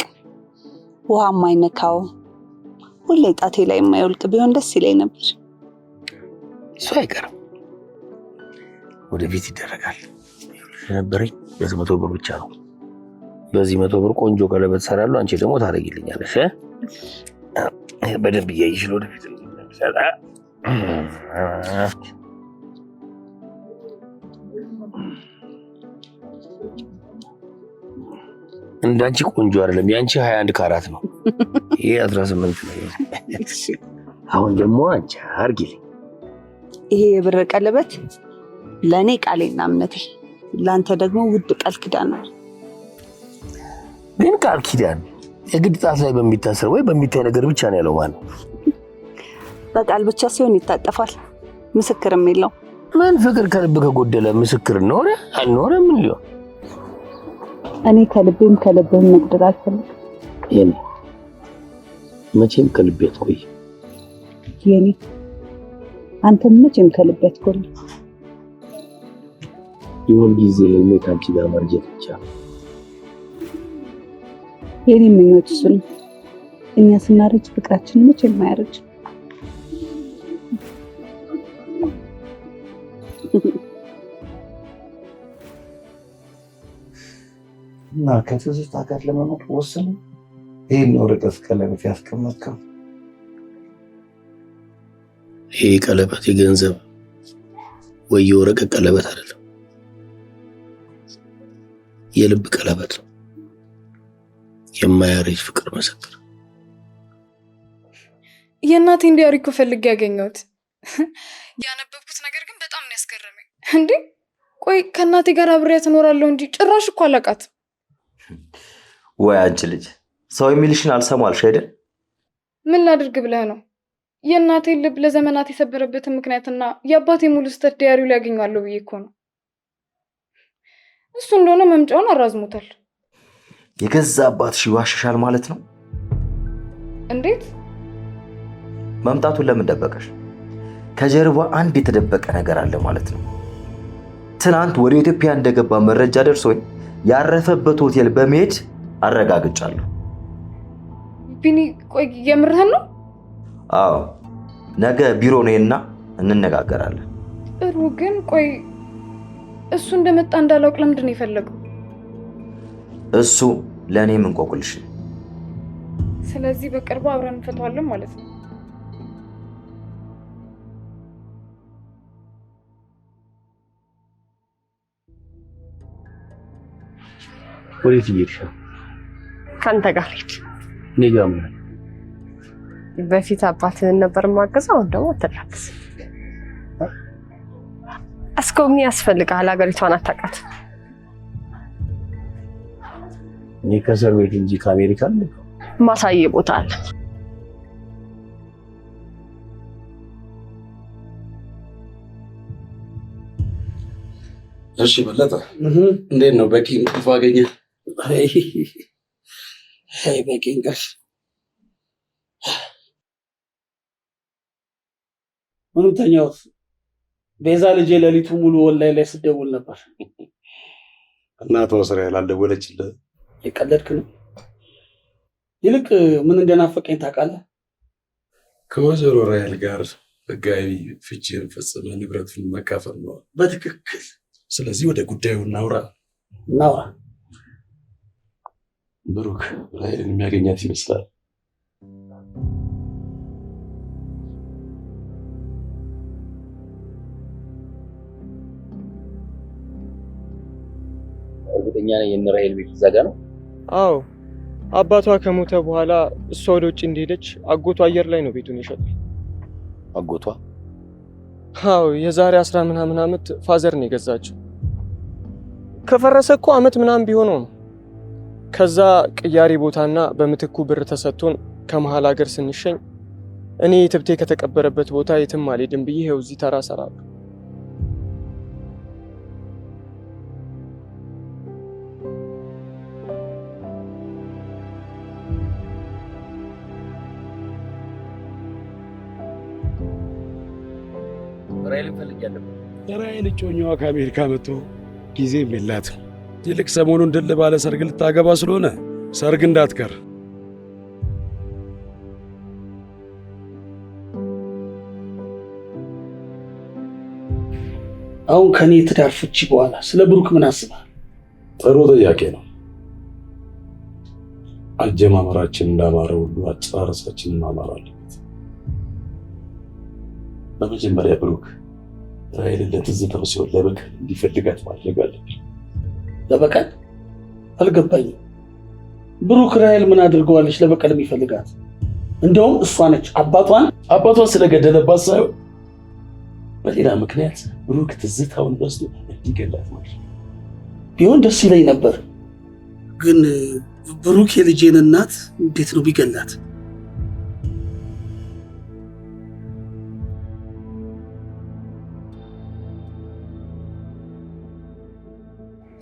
ውሃ የማይነካው ሁሌ ጣቴ ላይ የማይወልቅ ቢሆን ደስ ይለኝ ነበር። እሱ አይቀርም፣ ወደፊት ይደረጋል። ነበረኝ በ100 ብር ብቻ ነው። በዚህ 100 ብር ቆንጆ ቀለበት ሰራለሁ። አንቺ ደግሞ ታደርጊልኛለሽ። በደንብ እያይሽ ወደፊት እንዳንቺ ቆንጆ አይደለም። ያንቺ 21 ካራት ነው፣ ይሄ 18 ነው። አሁን ደግሞ አንቺ አርጊልኝ። ይሄ የብር ቀለበት ለኔ ቃሌና እምነቴ፣ ላንተ ደግሞ ውድ ቃል ኪዳን ነው። ግን ቃል ኪዳን የግድ ጣት ላይ በሚታሰር ወይ በሚታይ ነገር ብቻ ነው ያለው ማለት ነው? በቃል ብቻ ሲሆን ይታጠፋል፣ ምስክርም የለው። ምን ፍቅር ከልብ ከጎደለ ምስክር ኖረ አልኖረ ምን ሊሆን? እኔ ከልቤም ከልብህም መቅደር አልፈልግም። የኔ መቼም ከልቤ አትቆይ። የኔ አንተ መቼም ከልቤ አትቆይ። ይሁን ጊዜ ህልሜ ካንቺ ጋር ማርጀት ብቻ። የኔ ምኞት እሱ ነው። እኛ ስናረጅ ፍቅራችን መቼም አያረጅ። እና ከትዝታ ጋር ለመኖር ወሰነ። ይሄን ወረቀት ቀለበት ያስቀመጥከው? ይሄ ቀለበት የገንዘብ ወይ የወረቀት ቀለበት አይደለም፣ የልብ ቀለበት ነው። የማያረጅ ፍቅር መሰከረ። የእናቴን ዲያሪ እኮ ፈልጌ ያገኘሁት። ያነበብኩት ነገር ግን በጣም ነው ያስገረመኝ። እንዴ ቆይ ከእናቴ ጋር አብሬያት እኖራለሁ እንጂ ጭራሽ እኮ አላውቃትም። ወይ አንቺ ልጅ ሰው የሚልሽን አልሰማልሽ አይደል? ምን ላድርግ ብለህ ነው? የእናቴን ልብ ለዘመናት የሰበረበትን ምክንያትና የአባቴ ሙሉ ስህተት ዲያሪው ላይ ያገኘዋለሁ ብዬ እኮ ነው። እሱ እንደሆነ መምጫውን አራዝሞታል። የገዛ አባትሽ ይዋሽሻል ማለት ነው? እንዴት? መምጣቱን ለምን ደበቀሽ? ከጀርባ አንድ የተደበቀ ነገር አለ ማለት ነው። ትናንት ወደ ኢትዮጵያ እንደገባ መረጃ ደርሶኝ ያረፈበት ሆቴል በመሄድ አረጋግጫለሁ። ቢኒ ቆይ የምርህን ነው? አዎ ነገ ቢሮ ነይና እንነጋገራለን። ጥሩ ግን ቆይ እሱ እንደመጣ እንዳላውቅ ለምንድን ነው የፈለገው? እሱ ለእኔም እንቆቅልሽ። ስለዚህ በቅርቡ አብረን እንፈታዋለን ማለት ነው። ወዴት እየሄድሽ ነው? ከአንተ ጋር ሂድ። እኔ ጋር ምን? በፊት አባትህን ነበር የማገዘው፣ አሁን ደግሞ አትላክስ። አስጎብኚ ያስፈልግሃል፣ ሀገሪቷን አታውቃት። እኔ ከእስር ቤት እንጂ ከአሜሪካ ነው። ማሳየ ቦታ አለ። እሺ በለጠ፣ እንዴት ነው? በቂ እንቅልፍ አገኘ? አይ በቂ እንቅልፍ ምንም ተኛሁት። ቤዛ ልጄ ሌሊቱ ሙሉ ወላይ ላይ ስደውል ነበር። እናቷ ስራ ያላልደወለችልህ? የቀለድክ ነው? ይልቅ ምን እንደናፈቀኝ ታውቃለህ? ከወይዘሮ ራሔል ጋር ህጋዊ ፍቺን ፈጽመ ንብረቱን መካፈል ነው። በትክክል። ስለዚህ ወደ ጉዳዩ እናውራ። ብሩክ ራሔልን የሚያገኛት ይመስላል። እርግጠኛ ነኝ የእነ ራሔል ቤት እዛ ጋ ነው። አዎ አባቷ ከሞተ በኋላ እሷ ወደ ውጭ እንደሄደች አጎቷ አየር ላይ ነው ቤቱን የሸጠው። አጎቷ? አዎ የዛሬ 10 ምናምን ዓመት ፋዘር ነው የገዛችው። ከፈረሰ እኮ ዓመት ምናምን ቢሆነው ነው። ከዛ ቅያሪ ቦታና በምትኩ ብር ተሰጥቶን ከመሃል ሀገር ስንሸኝ እኔ ትብቴ ከተቀበረበት ቦታ የትም አልሄድም ብዬ ይኸው እዚህ ተራ ሰራለሁ። ራይል እጮኛዋ ከአሜሪካ መጥቶ ጊዜም የላትም። ይልቅ ሰሞኑን ድል ባለ ሰርግ ልታገባ ስለሆነ ሰርግ እንዳትቀር። አሁን ከኔ የትዳር ፍቺ በኋላ ስለ ብሩክ ምን አስባል? ጥሩ ጥያቄ ነው። አጀማመራችን እንዳማረ ሁሉ አጨራረሳችን ማማር አለበት። በመጀመሪያ ብሩክ ራይልን ለትዝታው ሲሆን ለበቀል እንዲፈልጋት ማድረግ አለብን። ለበቀል? አልገባኝም። ብሩክ ራይል ምን አድርገዋለች ለበቀል የሚፈልጋት? እንደውም እሷ ነች አባቷን ስለገደለባት ሳይሆን በሌላ ምክንያት ብሩክ ትዝታውን ወስዶ እንዲገላት ማለት ቢሆን ደስ ይለኝ ነበር። ግን ብሩክ የልጄን እናት እንዴት ነው ቢገላት?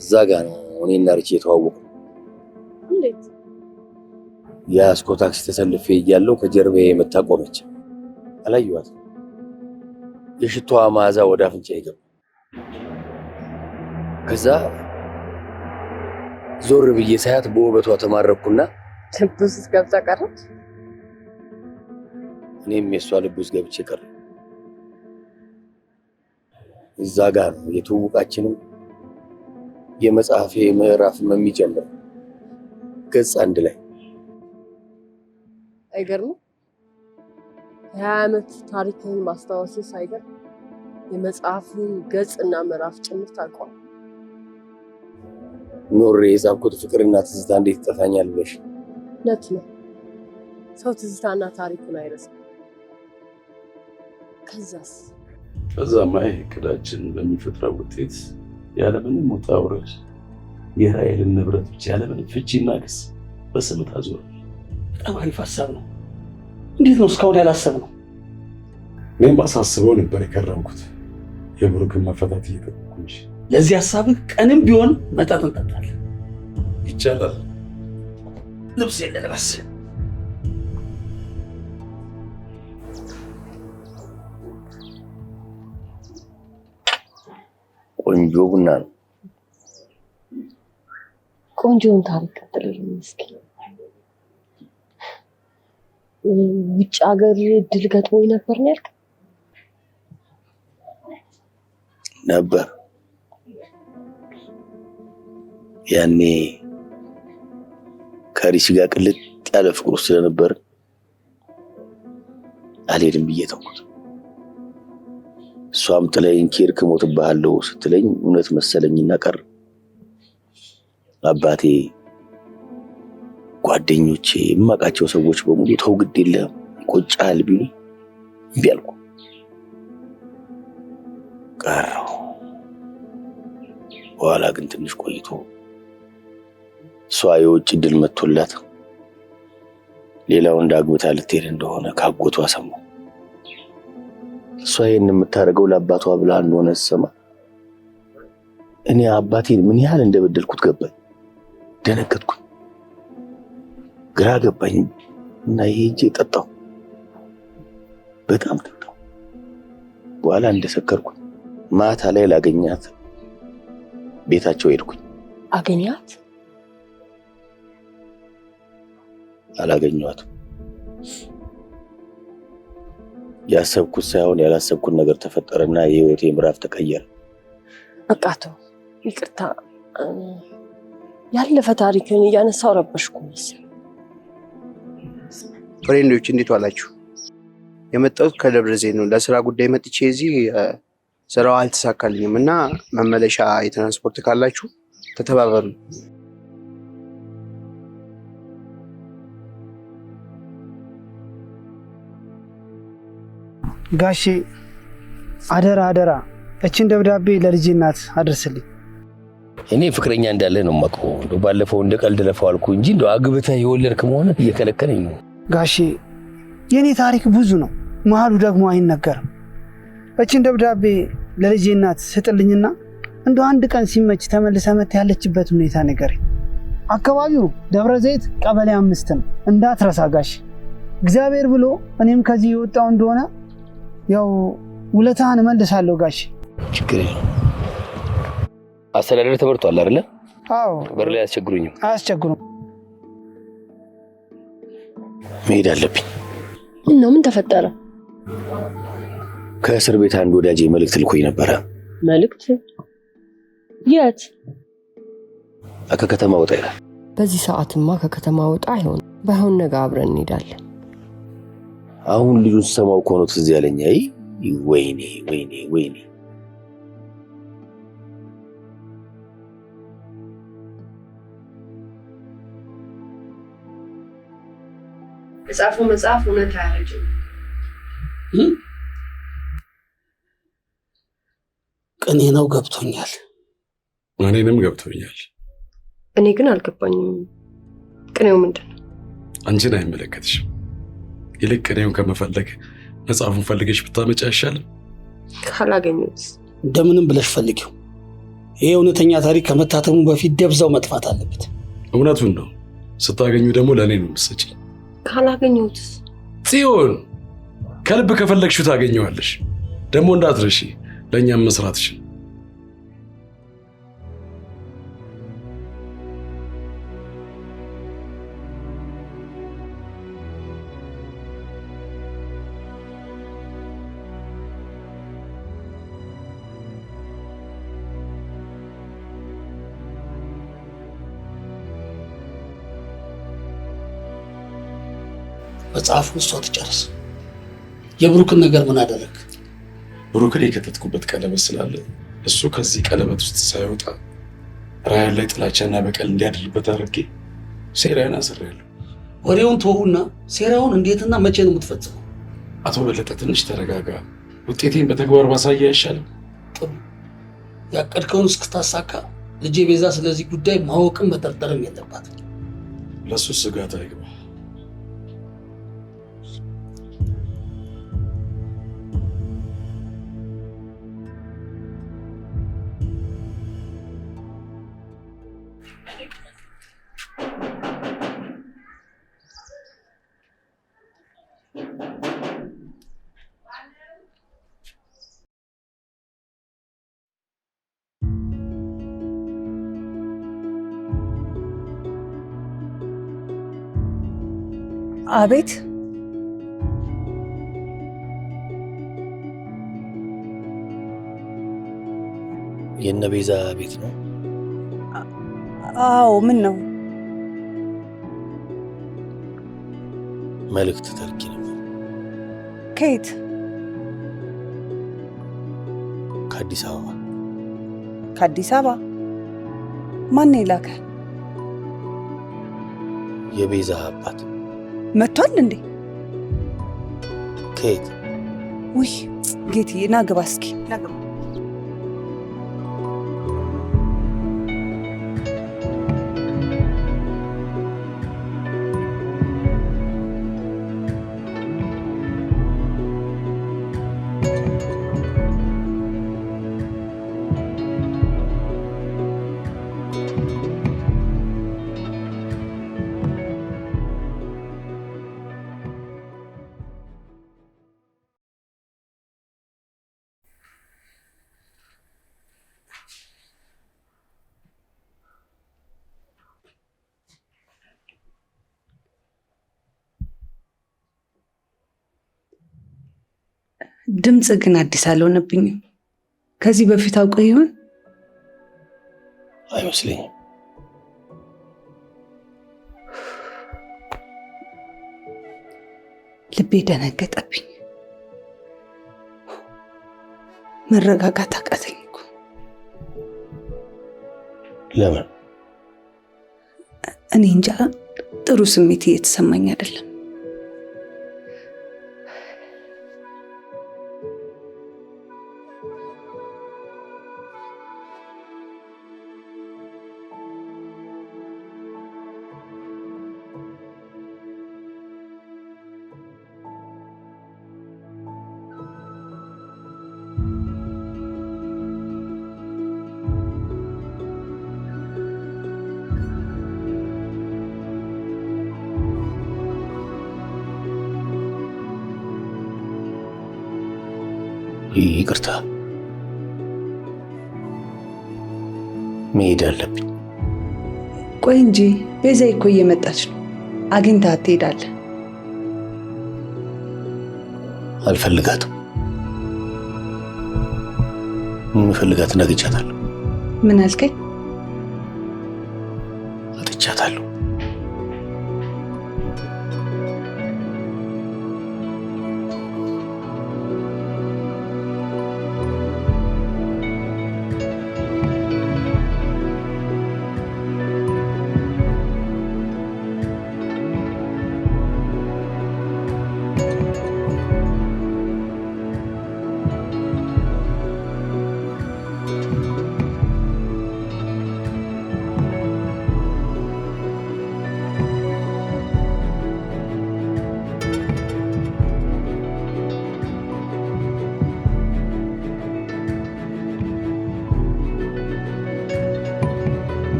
እዛ ጋ ነው እኔና ሪቼ የተዋወቅነው። እንዴት? የአስኮ ታክሲ ተሰልፌ እያለሁ ከጀርባዬ የመታ ቆመች። አላየኋትም። የሽቶዋ መዓዛ ወደ አፍንጫዬ ገባ። ከዛ ዞር ብዬ ሳያት በውበቷ ተማረኩና ልብ ውስጥ ገብታ ቀረች። እኔም የሷ ልብ ውስጥ ገብቼ ቀረ። እዛ ጋር ነው የትውውቃችንም የመጽሐፌ ምዕራፍ የሚጀምር ገጽ 1 ላይ። አይገርም? የ20 ዓመት ታሪክን ማስታወስ ሳይገር የመጽሐፍን ገጽና ምዕራፍ ጭምር ታውቀዋል። ኖሬ የጻፍኩት ፍቅርና ትዝታ እንዴት ይጠፋኛል ብለሽ? እውነት ነው። ሰው ትዝታና ታሪኩን አይረሳም። ከዛማ እቅዳችን በሚፈጥረው ውጤት ያለምንም ውጣ ውረድ የራይልን ንብረቶች ያለምንም ፍቺና ክስ በስም ታዞራል። በጣም አሪፍ ሀሳብ ነው። እንዴት ነው እስካሁን ያላሰብነው? እኔም ባሳስበው ነበር የከረምኩት የብሩክን መፈታት እየጠበቅኩ እንጂ። ለዚህ ሀሳብህ ቀንም ቢሆን መጠጥ እንጠጣለን። ይቻላል። ልብስ የለበስ ቆንጆ ቡና ነው። ቆንጆን ታሪክ ቀጥልልኝ እስኪ። ውጭ ሀገር ድል ገጥሞኝ ነበር ነው ያልክ? ነበር። ያኔ ከሪሲ ጋር ቅልጥ ያለ ፍቅር ውስጥ ስለነበር አልሄድም ብዬ ተውኩት። እሷም ጥለኝ ኬርክ ሞትብሃለሁ ስትለኝ እውነት መሰለኝና ቀረ። አባቴ፣ ጓደኞቼ፣ የማውቃቸው ሰዎች በሙሉ ተው ግድ የለም ይቆጫል ቢሉ እምቢ አልኩ። ቀረሁ። በኋላ ግን ትንሽ ቆይቶ እሷ የውጭ ዕድል መጥቶላት ሌላው እንዳግብታ ልትሄድ እንደሆነ ካጎቷ ሰማሁ። እሷ ይሄን የምታደርገው ለአባቷ ብላ እንደሆነ ሰማ። እኔ አባቴን ምን ያህል እንደበደልኩት ገባኝ። ደነገጥኩ፣ ግራ ገባኝ እና ሄጄ ጠጣሁ። በጣም ጠጣሁ። በኋላ እንደሰከርኩ ማታ ላይ ላገኛት ቤታቸው ሄድኩኝ። አገኛት? አላገኘኋትም። ያሰብኩት ሳይሆን ያላሰብኩት ነገር ተፈጠረና የህይወቴ ምዕራፍ ተቀየረ። በቃ ተው፣ ይቅርታ። ያለፈ ታሪክን እያነሳው ረበሽኩ መሰለኝ። ፍሬንዶች እንዴት ዋላችሁ? የመጣሁት ከደብረ ዘይት ነው። ለስራ ጉዳይ መጥቼ እዚህ ስራው አልተሳካልኝም እና መመለሻ የትራንስፖርት ካላችሁ ተተባበሩ። ጋሼ አደራ እችን ደብዳቤ ለልጄ እናት አድርስልኝ። እኔ ፍቅረኛ እንዳለ ነው የማውቀው። ባለፈው እንደ ቀልድ ለፈው አልኩ እንጂ እንደው አግብተህ የወለድክ መሆን እየከለከለኝ ነው። ጋሼ የኔ ታሪክ ብዙ ነው፣ መሀሉ ደግሞ አይነገርም። እችን ደብዳቤ ለልጄ እናት ስጥልኝና እንደው አንድ ቀን ሲመች ተመልሰ መት ያለችበት ሁኔታ ንገረኝ። አካባቢው ደብረ ዘይት ቀበሌ 5 ነው፣ እንዳትረሳ ጋሼ። እግዚአብሔር ብሎ እኔም ከዚህ የወጣው እንደሆነ ያው ውለታህን እመልሳለሁ ጋሼ። ችግር የለም። አስተዳደር ተመርጧል አይደለ? አዎ። በር ላይ አያስቸግሩኝም? አያስቸግሩም። መሄድ አለብኝ። ምን ተፈጠረ? ከእስር ቤት አንድ ወዳጄ መልእክት ልኮኝ ነበረ። መልእክት? የት? ከከተማ ወጣ ይላል። በዚህ ሰዓትማ ከከተማ ወጣ አይሆን። ባይሆን ነገ አብረን እንሄዳለን። አሁን ልጁን ስሰማው እኮ ነው ትዝ ያለኝ። አይ ወይኔ። የጻፈው መጽሐፍ እውነት አያረጅም። ቅኔ ነው ገብቶኛል። እኔንም ገብቶኛል። እኔ ግን አልገባኝም። ቅኔው ምንድን ነው? አንቺን አይመለከትሽም። ይልቅ ቅኔውን ከመፈለግ መጽሐፉን ፈልገሽ ብታመጪ አይሻልም? ካላገኙት እንደምንም ብለሽ ፈልጊው። ይሄ እውነተኛ ታሪክ ከመታተሙ በፊት ደብዛው መጥፋት አለበት። እውነቱን ነው። ስታገኙ ደግሞ ለእኔ ነው የምትሰጪኝ። ካላገኙት ጽዮን፣ ከልብ ከፈለግሽው ታገኘዋለሽ። ደግሞ እንዳትረሺ ለእኛም መስራትሽ። መጽሐፉ እሷ ትጨርስ። የብሩክን ነገር ምን አደረግ? ብሩክን የከተትኩበት ቀለበት ስላለ እሱ ከዚህ ቀለበት ውስጥ ሳይወጣ ራያን ላይ ጥላቻና በቀል እንዲያድርበት አድርጌ ሴራዬን አስሬያለሁ። ወሬውን ተውና ሴራውን እንዴትና መቼ ነው የምትፈጽመው? አቶ በለጠ ትንሽ ተረጋጋ። ውጤቴን በተግባር ማሳያ አይሻልም? ጥሩ። ያቀድከውን እስክታሳካ ልጄ ቤዛ ስለዚህ ጉዳይ ማወቅም መጠርጠርም የለባትም። ለሱ ስጋት አይግባ። አቤት። የእነ ቤዛ ቤት ነው? አዎ። ምን ነው? መልእክት ተልኬ ነበር። ከየት? ከአዲስ አበባ። ከአዲስ አበባ? ማን የላከ? የቤዛ አባት። መጥቷል እንዴ? ከየት? ውይ ጌትዬ፣ ና ግባ እስኪ ና ግባ። ድምጽ ግን አዲስ አልሆነብኝም። ከዚህ በፊት አውቀው ይሆን? አይመስለኝም። ልቤ ደነገጠብኝ። መረጋጋት አቃተኝ እኮ። ለምን? እኔ እንጃ፣ ጥሩ ስሜት እየተሰማኝ አይደለም። ይቅርታ መሄድ አለብኝ። ቆይ እንጂ ቤዛ እኮ እየመጣች ነው። አግኝታት ትሄዳለህ። አልፈልጋትም። የምፈልጋትን አግኝቻታለሁ። ምን አልከኝ? አጥቻታለሁ።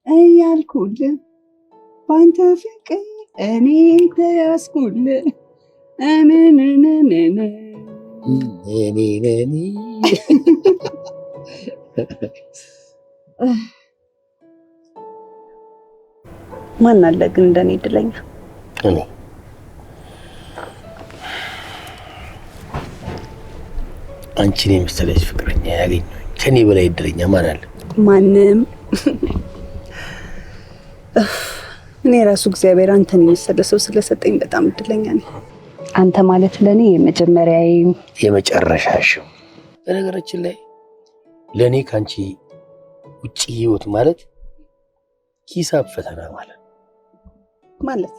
እያልኩልህ ባንተ ፍቅር እኔ ተያዝኩልህ እኔ ማን አለ ግን እንደኔ እድለኛ? እኔ አንቺን የመሰለች ፍቅረኛ ያገኘሁኝ ከኔ በላይ እድለኛ ማን አለ? ማንም። እኔ ራሱ እግዚአብሔር አንተን የመሰለ ሰው ስለሰጠኝ በጣም እድለኛ ነኝ። አንተ ማለት ለኔ የመጀመሪያዬ የመጨረሻሽው። በነገራችን ላይ ለኔ ካንቺ ውጪ ህይወት ማለት ሂሳብ ፈተና ማለት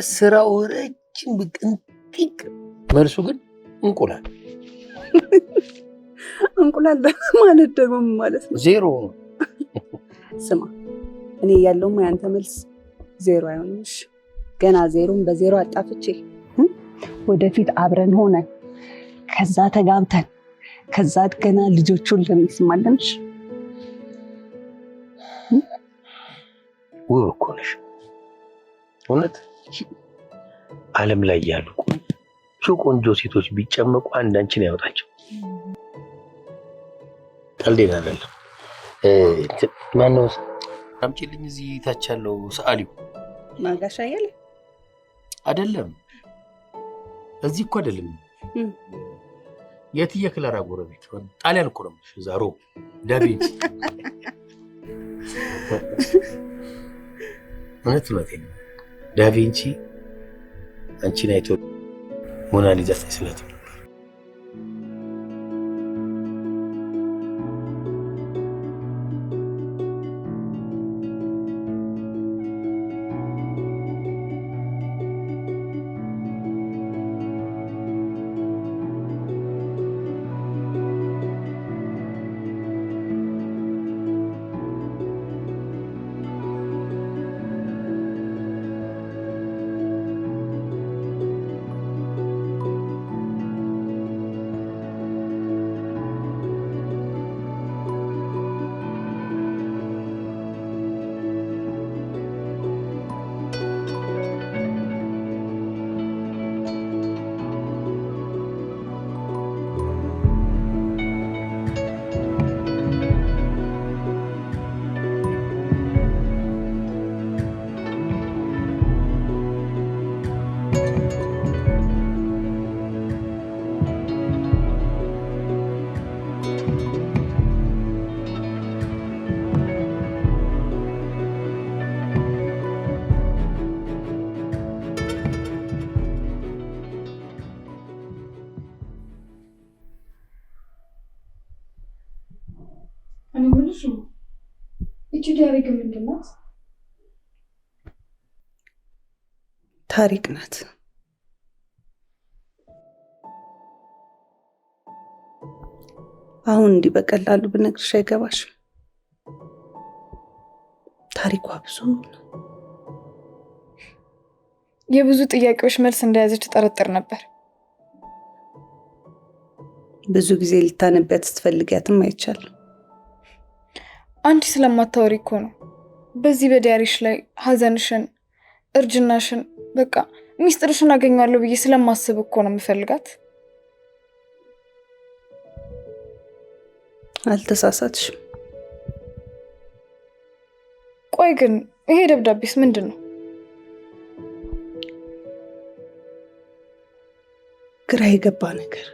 ስራው ረጅም ብቅንጥቅ መልሱ ግን እንቁላል እንቁላል ማለት ደግሞ ማለት ነው ዜሮ። ስማ እኔ ያለውማ ያንተ መልስ ዜሮ አይሆንም። እሺ ገና ዜሮን በዜሮ አጣፍቼ ወደፊት አብረን ሆነን ከዛ ተጋብተን ከዛ ገና ልጆቹን ለሚስማለን። ውብ እኮ ነሽ እውነት። ዓለም ላይ ያሉ ቆንጆ ሴቶች ቢጨመቁ አንዳንችን ያወጣቸው። ቀልዴን አይደለም። ማነው አምጪልኝ እዚህ ታች ያለው ሰዓሊው ማጋሻ ያለ አይደለም። እዚህ እኮ አይደለም የትየ ክላራ ጎረቤት ጣሊያን እኮ ነው ዛሮ ዳቪንቺ ማለት ነው ዳቪንቺ አንቺን አይቶ ሞናሊዛ ተስላት ታሪክ ናት። አሁን እንዲህ በቀላሉ ብነግርሽ አይገባሽም። ታሪኳ ብዙ ነው። የብዙ ጥያቄዎች መልስ እንደያዘች ተጠረጥር ነበር። ብዙ ጊዜ ልታነቢያት ስትፈልጊያትም አይቻልም። አንቺ ስለማታወሪ እኮ ነው በዚህ በዲያሪሽ ላይ ሀዘንሽን፣ እርጅናሽን በቃ ሚስጥርሽን አገኛለሁ ብዬ ስለማስብ እኮ ነው የምፈልጋት። አልተሳሳትሽም። ቆይ ግን ይሄ ደብዳቤስ ምንድን ነው? ግራ የገባ ነገር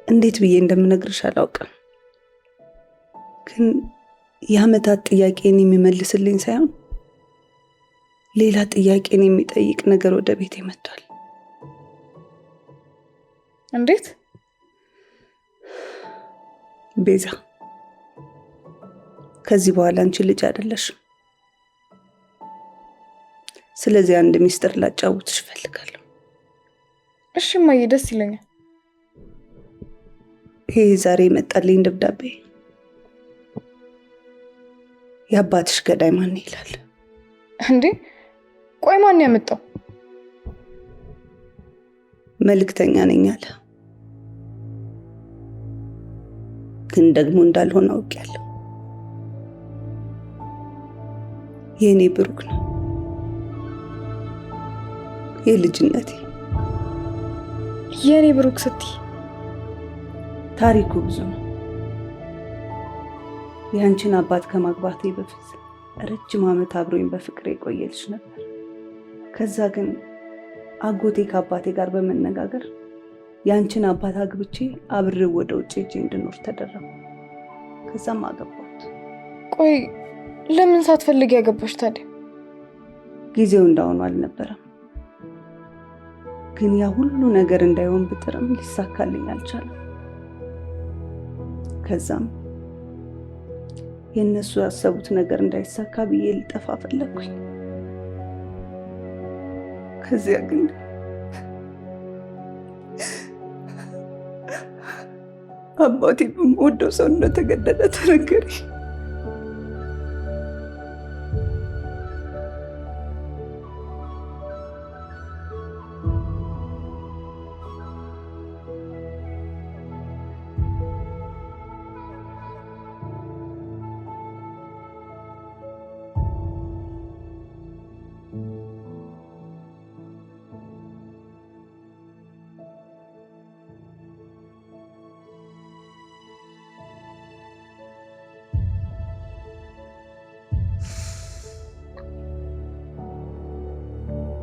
እንዴት ብዬ እንደምነግርሽ አላውቅም። ግን የዓመታት ጥያቄን የሚመልስልኝ ሳይሆን ሌላ ጥያቄን የሚጠይቅ ነገር ወደ ቤቴ መጥቷል። እንዴት? ቤዛ፣ ከዚህ በኋላ አንቺ ልጅ አይደለሽም። ስለዚህ አንድ ሚስጥር ላጫውትሽ እፈልጋለሁ። እሺ እማዬ፣ ደስ ይለኛል። ይሄ ዛሬ የመጣልኝ ደብዳቤ የአባትሽ ገዳይ ማን ይላል? እንዴ ቆይ ማን ያመጣው? መልእክተኛ ነኝ አለ። ግን ደግሞ እንዳልሆነ አውቄያለሁ። የኔ ብሩክ ነው፣ የልጅነቴ። የኔ ብሩክ ስትይ ታሪኩ ብዙ ነው። የአንቺን አባት ከማግባቴ በፊት ረጅም ዓመት አብሮኝ በፍቅር የቆየ ልጅ ነበር። ከዛ ግን አጎቴ ከአባቴ ጋር በመነጋገር የአንቺን አባት አግብቼ አብሬው ወደ ውጭ ሄጄ እንድኖር ተደረገ። ከዛም አገባሁት። ቆይ ለምን ሳትፈልጊ ያገባሽ ታዲያ? ጊዜው እንዳሁኑ አልነበረም። ግን ያ ሁሉ ነገር እንዳይሆን ብጥርም ሊሳካልኝ አልቻለም። ከዛም የእነሱ ያሰቡት ነገር እንዳይሳካ ብዬ ልጠፋ ፈለግኩኝ። ከዚያ ግን አባቴ በምወደው ሰው እንደተገደለ ተነገረኝ።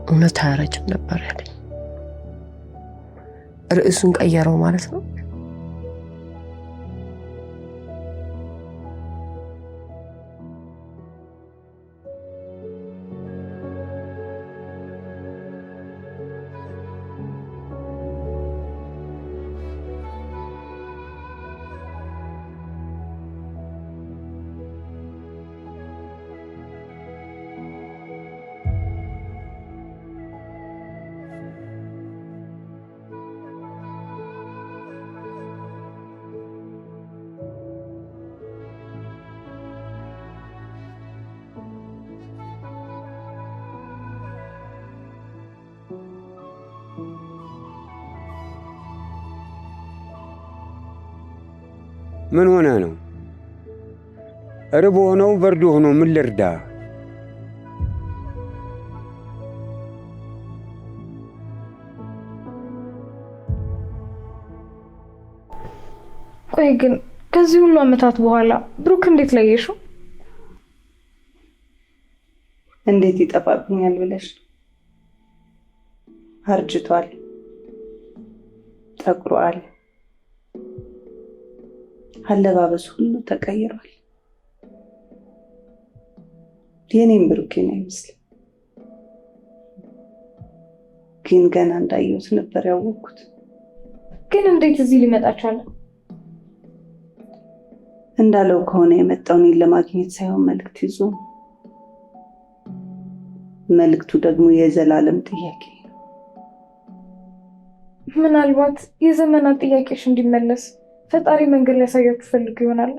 እውነት አያረጅም ነበር ያለኝ። ርዕሱን ቀየረው ማለት ነው። ምን ሆነ ነው? እርቦ ነው በርዶ ሆኖ ምን ልርዳ? ቆይ ግን ከዚህ ሁሉ ዓመታት በኋላ ብሩክ እንዴት ለየሽው? እንዴት ይጠፋብኛል ብለሽ? አርጅቷል፣ ጠቁሯል፣ አለባበሱ ሁሉ ተቀይሯል። የኔም ብሩኬን አይመስልም። ግን ገና እንዳየሁት ነበር ያወቅኩት። ግን እንዴት እዚህ ሊመጣ ቻለ? እንዳለው ከሆነ የመጣው እኔን ለማግኘት ሳይሆን መልእክት ይዞ ነው። መልእክቱ ደግሞ የዘላለም ጥያቄ ነው። ምናልባት የዘመናት ጥያቄሽ እንዲመለስ ፈጣሪ መንገድ ሊያሳያችሁ ፈልጉ ይሆናል።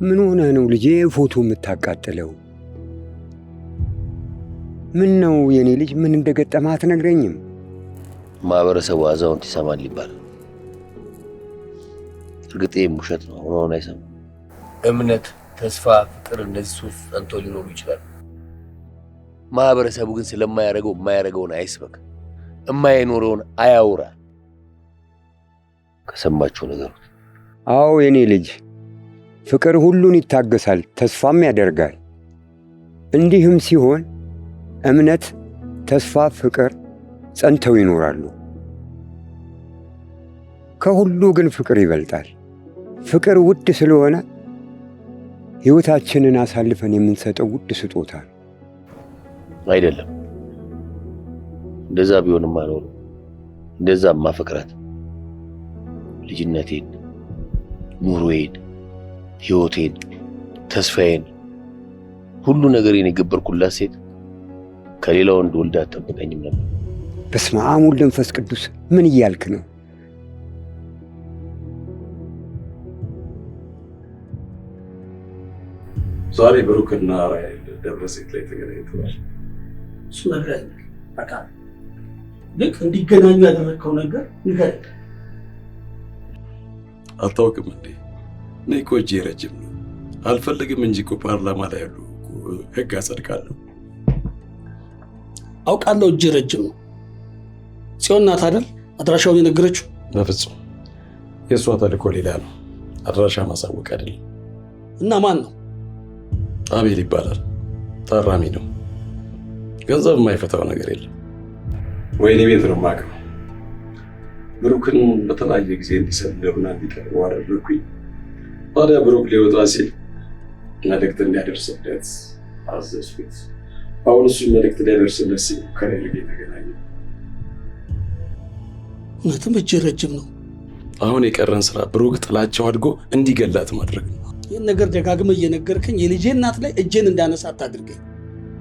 ምን ሆነ ነው ልጄ ፎቶ የምታቃጥለው? ምን ነው የኔ ልጅ ምን እንደገጠመህ አትነግረኝም? ማህበረሰቡ አዛውንት ይሰማል ይባላል። እርግጤም ውሸት ነው። ሆኖ አይሰማም። እምነት፣ ተስፋ፣ ፍቅር እነዚህ ሶስት ጸንቶ ሊኖሩ ይችላሉ። ማህበረሰቡ ግን ስለማያደርገው የማያደርገውን አይስበክ፣ የማይኖረውን አያውራ። ከሰማችሁ ነገሩት። አዎ የኔ ልጅ ፍቅር ሁሉን ይታገሳል፣ ተስፋም ያደርጋል። እንዲህም ሲሆን እምነት፣ ተስፋ፣ ፍቅር ጸንተው ይኖራሉ። ከሁሉ ግን ፍቅር ይበልጣል። ፍቅር ውድ ስለሆነ ሕይወታችንን አሳልፈን የምንሰጠው ውድ ስጦታ አይደለም። እንደዛ ቢሆንም አኖሩ እንደዛ ማፈቅራት ልጅነቴን፣ ኑሮዬን፣ ሕይወቴን፣ ተስፋዬን ሁሉ ነገሬን የገበርኩላት ሴት ከሌላ ወንድ ወልዳ አትጠብቀኝም ነበር። በስመ አብ ወወልድ ወመንፈስ ቅዱስ ምን እያልክ ነው? ዛሬ ብሩክና ራሔል ደብረ ዘይት ላይ ተገናኝተዋል። እሱ ነግረኸኛል። በቃ ልክ እንዲገናኙ ያደረግከው ነገር ንገረኝ። አታውቅም እንዴ? እኔ እኮ እጄ ረጅም ነው። አልፈልግም እንጂ እኮ ፓርላማ ላይ ያሉ ህግ አጸድቃለሁ። አውቃለሁ እጄ ረጅም ነው። ጽዮን ናት አይደል አድራሻውን የነገረችው? በፍጹም የእሷ ተልእኮ ሌላ ነው። አድራሻ ማሳወቅ አይደለም። እና ማን ነው? አቤል ይባላል። ታራሚ ነው። ገንዘብ የማይፈታው ነገር የለም። ወይኔ ቤት ነው የማውቀው። ብሩክን በተለያየ ጊዜ እንዲሰልለውና እንዲቀርበው አደረግኩኝ። ታዲያ ብሩክ ሊወጣ ሲል መልእክት እንዲያደርስለት አዘዝኩት። አሁን እሱ መልእክት ሊያደርስለት ሲል ከራሔል ጋር የተገናኘ። እውነትም እጅ ረጅም ነው። አሁን የቀረን ስራ ብሩክ ጥላቻው አድጎ እንዲገላት ማድረግ ነው። ይህን ነገር ደጋግመህ እየነገርከኝ የልጄ እናት ላይ እጄን እንዳነሳ አታድርገኝ።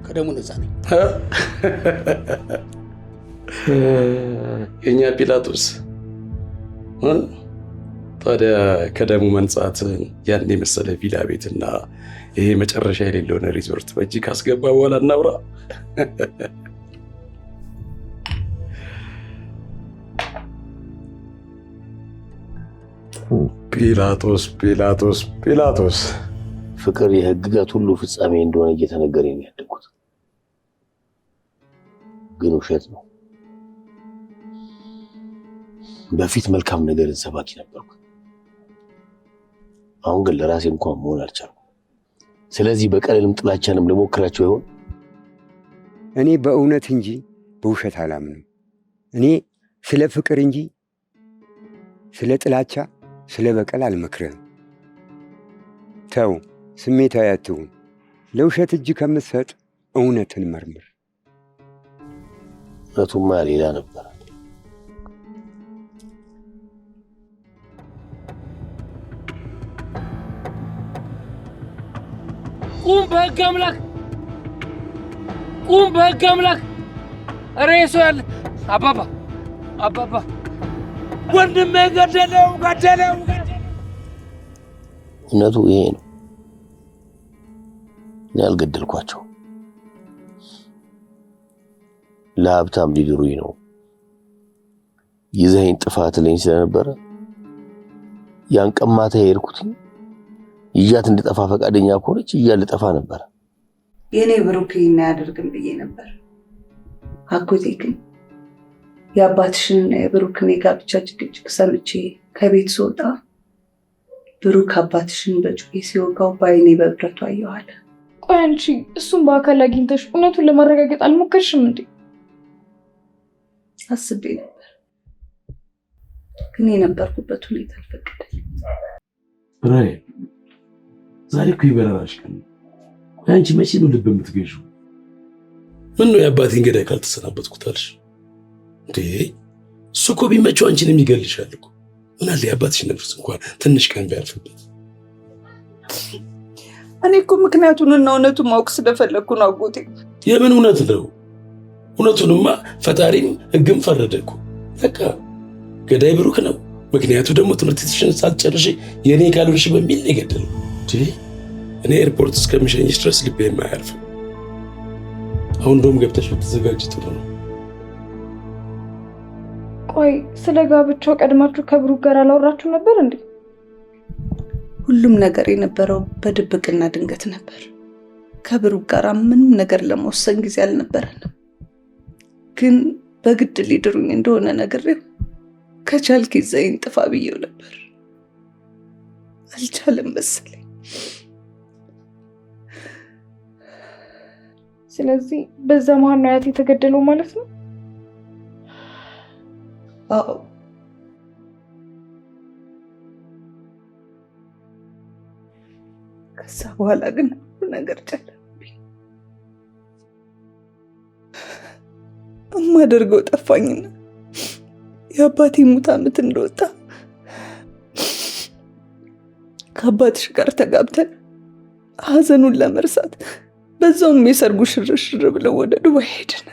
ከደሙ ነፃ ነኝ። የኛ ጲላጦስ ታዲያ ከደሙ መንጻት ያን የመሰለ ቪላ ቤትና ይሄ መጨረሻ የሌለውን ሪዞርት በእጅ ካስገባ በኋላ እናውራ። ጲላጦስ ጲላጦስ ጲላጦስ። ፍቅር የህግጋት ሁሉ ፍጻሜ እንደሆነ እየተነገረኝ ነው ያደግኩት። ግን ውሸት ነው። በፊት መልካም ነገርን ሰባኪ ነበርኩ። አሁን ግን ለራሴ እንኳን መሆን አልቻልኩም። ስለዚህ በቀልም ጥላቻንም ልሞክራቸው ይሆን? እኔ በእውነት እንጂ በውሸት አላምንም። እኔ ስለ ፍቅር እንጂ ስለ ጥላቻ፣ ስለ በቀል አልመክርህም። ተው፣ ስሜታዊ አትሁን። ለውሸት እጅ ከምትሰጥ እውነትን መርምር። እውነቱማ ሌላ ነበር። ቁም በሕግ አምላክ! ቁም በሕግ አምላክ! ኧረ ሰው ያለ አባባ ወንድሜ ገደለው! እውነቱ ይሄ ነው። እኔ አልገደልኳቸው። ለሀብታም ሊድሩኝ ነው። ይዘኸኝ ጥፋት ለኝ ስለነበረ ያን ቀማታ ሄድኩት። ይያት እንድጠፋ ፈቃደኛ ከሆነች እያለ ጠፋ ነበር። የኔ ብሩክ ይሄን አያደርግም ብዬ ነበር። አጎቴ ግን የአባትሽንና የብሩክን የጋብቻ ጭቅጭቅ ሰምቼ ከቤት ስወጣ ብሩክ አባትሽን በጩቤ ሲወጋው በዓይኔ በብረቱ አየዋለ። ቆይ አንቺ እሱን በአካል አግኝተሽ እውነቱን ለማረጋገጥ አልሞከርሽም እንዴ? አስቤ ነበር፣ ግን የነበርኩበት ሁኔታ አልፈቀደልኝም። ራይ ዛሬ እኮ ይበረራሽ ቀን። ቆይ አንቺ መቼ ነው ልብ የምትገዢው? ምን ነው የአባቴን ገዳይ ካልተሰናበትኩት አልሽ እንዴ? እሱ እኮ ቢመቸው አንቺንም ይገልሻል እኮ። ምን አለ የአባትሽ ነፍስ እንኳን ትንሽ ቀን ቢያርፍበት። እኔ እኮ ምክንያቱንና እውነቱን ማወቅ ስለፈለግኩ ነው አጎቴ። የምን እውነት ነው? እውነቱንማ ፈጣሪም ሕግም ፈረደ እኮ። በቃ ገዳይ ብሩክ ነው። ምክንያቱ ደግሞ ትምህርትሽን ሳትጨርሺ የኔ ካልሆንሽ በሚል ነው የገደለው። እኔ ኤርፖርት እስከምሸኝሽ ድረስ ልቤ የማያርፍ። አሁን እንደውም ገብተሽ ብትዘጋጅ ጥሩ ነው። ቆይ ስለ ጋብቻው ቀድማችሁ ከብሩክ ጋር አላወራችሁ ነበር እንዴ? ሁሉም ነገር የነበረው በድብቅና ድንገት ነበር። ከብሩክ ጋር ምንም ነገር ለመወሰን ጊዜ አልነበረንም። ግን በግድ ሊድሩኝ እንደሆነ ነግሬው ከቻልክ ይዘኸኝ ጥፋ ብዬው ነበር። አልቻለም መሰለኝ። ስለዚህ በዛ መሀል ነው አያቴ የተገደለው ማለት ነው? አዎ። ከዛ በኋላ ግን ሁሉ ነገር ጨለመብኝ። እማደርገው ጠፋኝና የአባቴ ሙት ዓመት እንደወጣ ከአባትሽ ጋር ተጋብተን ሀዘኑን ለመርሳት በዛውም የሰርጉ ሽርሽር ብለው ወደ ዱባይ ሄድን።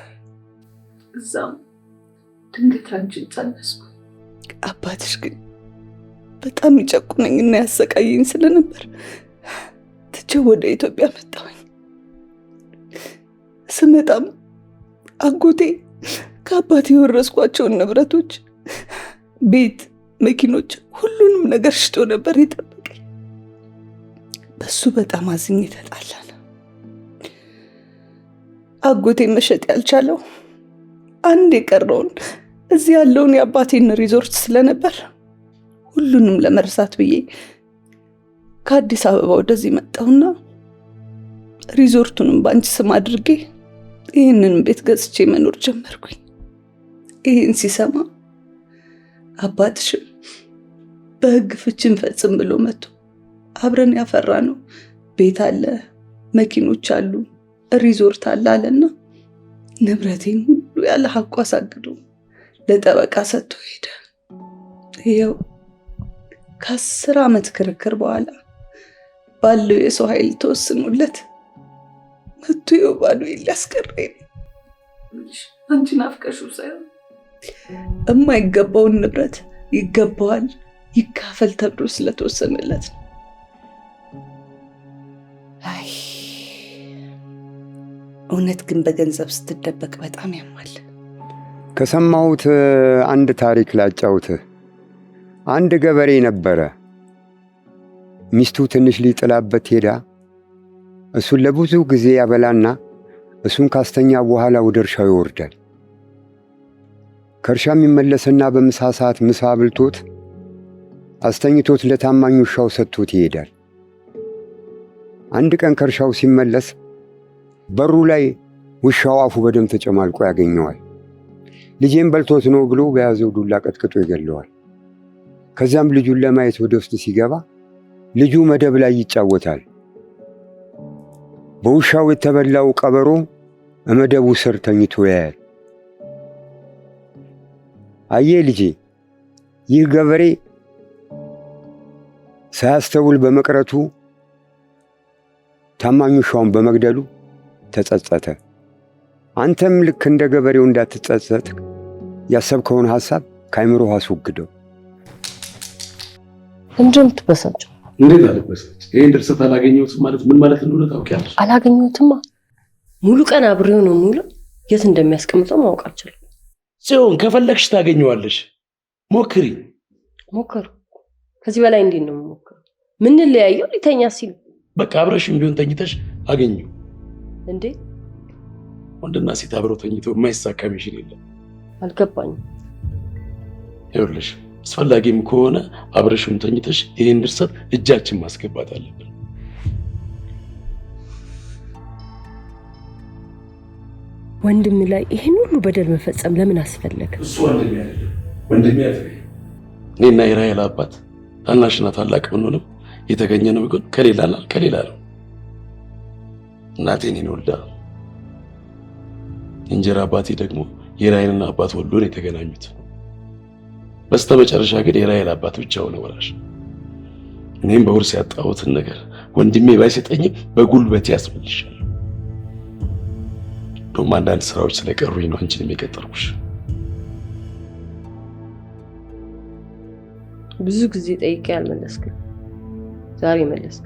እዛም ድንገት አንቺን ጸነስኩ። አባትሽ ግን በጣም ይጨቁነኝና ያሰቃየኝ ስለነበር ትቼው ወደ ኢትዮጵያ መጣሁኝ። ስመጣም አጎቴ ከአባቴ የወረስኳቸውን ንብረቶች፣ ቤት፣ መኪኖች፣ ሁሉንም ነገር ሽጦ ነበር የጠበቀኝ። በሱ በጣም አዝኜ ተጣላን። አጎቴ መሸጥ ያልቻለው አንድ የቀረውን እዚህ ያለውን የአባቴን ሪዞርት ስለነበር ሁሉንም ለመርሳት ብዬ ከአዲስ አበባ ወደዚህ መጣሁና ሪዞርቱንም ባንቺ ስም አድርጌ ይህንን ቤት ገዝቼ መኖር ጀመርኩኝ። ይህን ሲሰማ አባትሽም በሕግ ፍችን ፈጽም ብሎ መጥቶ አብረን ያፈራ ነው ቤት አለ፣ መኪኖች አሉ፣ ሪዞርት አለ አለና ንብረቴን ሁሉ ያለ ሐቁ አሳግዶ ለጠበቃ ሰጥቶ ሄደ። ይኸው ከ10 ዓመት ክርክር በኋላ ባለው የሰው ኃይል ተወስኖለት መጥቶ ይኸው ባዶ ሊያስቀረኝ ነው። አንቺን አፍቀሽው ሳይሆን የማይገባውን ንብረት ይገባዋል ይካፈል ተብሎ ስለተወሰነለት ነው። አይ እውነት ግን በገንዘብ ስትደበቅ በጣም ያማል። ከሰማሁት አንድ ታሪክ ላጫውትህ። አንድ ገበሬ ነበረ። ሚስቱ ትንሽ ሊጥላበት ሄዳ እሱን ለብዙ ጊዜ ያበላና እሱን ካስተኛ በኋላ ወደ እርሻው ይወርዳል። ከእርሻ የሚመለስና በምሳ ሰዓት ምሳ አብልቶት አስተኝቶት ለታማኝ ውሻው ሰጥቶት ይሄዳል። አንድ ቀን ከእርሻው ሲመለስ በሩ ላይ ውሻው አፉ በደም ተጨማልቆ ያገኘዋል። ልጄን በልቶት ነው ብሎ በያዘው ዱላ ቀጥቅጦ ይገለዋል። ከዚያም ልጁን ለማየት ወደ ውስጥ ሲገባ ልጁ መደብ ላይ ይጫወታል። በውሻው የተበላው ቀበሮ መደቡ ስር ተኝቶ ያያል። አየ ልጄ፣ ይህ ገበሬ ሳያስተውል በመቅረቱ ታማኝ ውሻውን በመግደሉ ተጸጸተ። አንተም ልክ እንደ ገበሬው እንዳትጸጸት ያሰብከውን ሐሳብ ከአይምሮህ አስወግደው። እንደም ትበሳጭው? እንዴት አልበሳጭ? ይሄን ድርሰት አላገኘሁትም ማለት ምን ማለት እንደሆነ ታውቂያለሽ? አላገኘሁትማ። ሙሉ ቀን አብሬው ነው ሙሉ። የት እንደሚያስቀምጠው ማወቅ አልችልም። ጽዮን ከፈለግሽ ታገኘዋለሽ። ሞክሪ። ሞክሩ። ከዚህ በላይ እንዴት ነው ሞክሩ? ምን ለያየው ሊተኛ ሲል በቃ አብረሽም ቢሆን ተኝተሽ አገኙ። እንዴ ወንድና ሴት አብረው ተኝተው የማይሳካ ሚሽን የለም። አልገባኝም። ይኸውልሽ አስፈላጊም ከሆነ አብረሽም ተኝተሽ ይሄን ድርሰት እጃችን ማስገባት አለብን። ወንድም ላይ ይሄን ሁሉ በደል መፈጸም ለምን አስፈለገ? እሱ ወንድሜ አይደለም። እኔና የራሔል አባት ታናሽና ታላቅ ብንሆንም የተገኘነው ግን ከሌላ ነው። እናቴ እኔን ወልዳ እንጀራ አባቴ ደግሞ የራሔልን አባት ወልዶ ነው የተገናኙት። በስተመጨረሻ ግን የራሔል አባት ብቻ ሆነ ወራሽ። እኔም በውርስ ያጣሁትን ነገር ወንድሜ ባይሰጠኝም በጉልበቴ ያስመልሻለሁ። እንደውም አንዳንድ ስራዎች ስለቀሩኝ ነው አንቺንም የቀጠርኩሽ። ብዙ ጊዜ ጠይቄ ያልመለስክም ዛሬ መለስክ።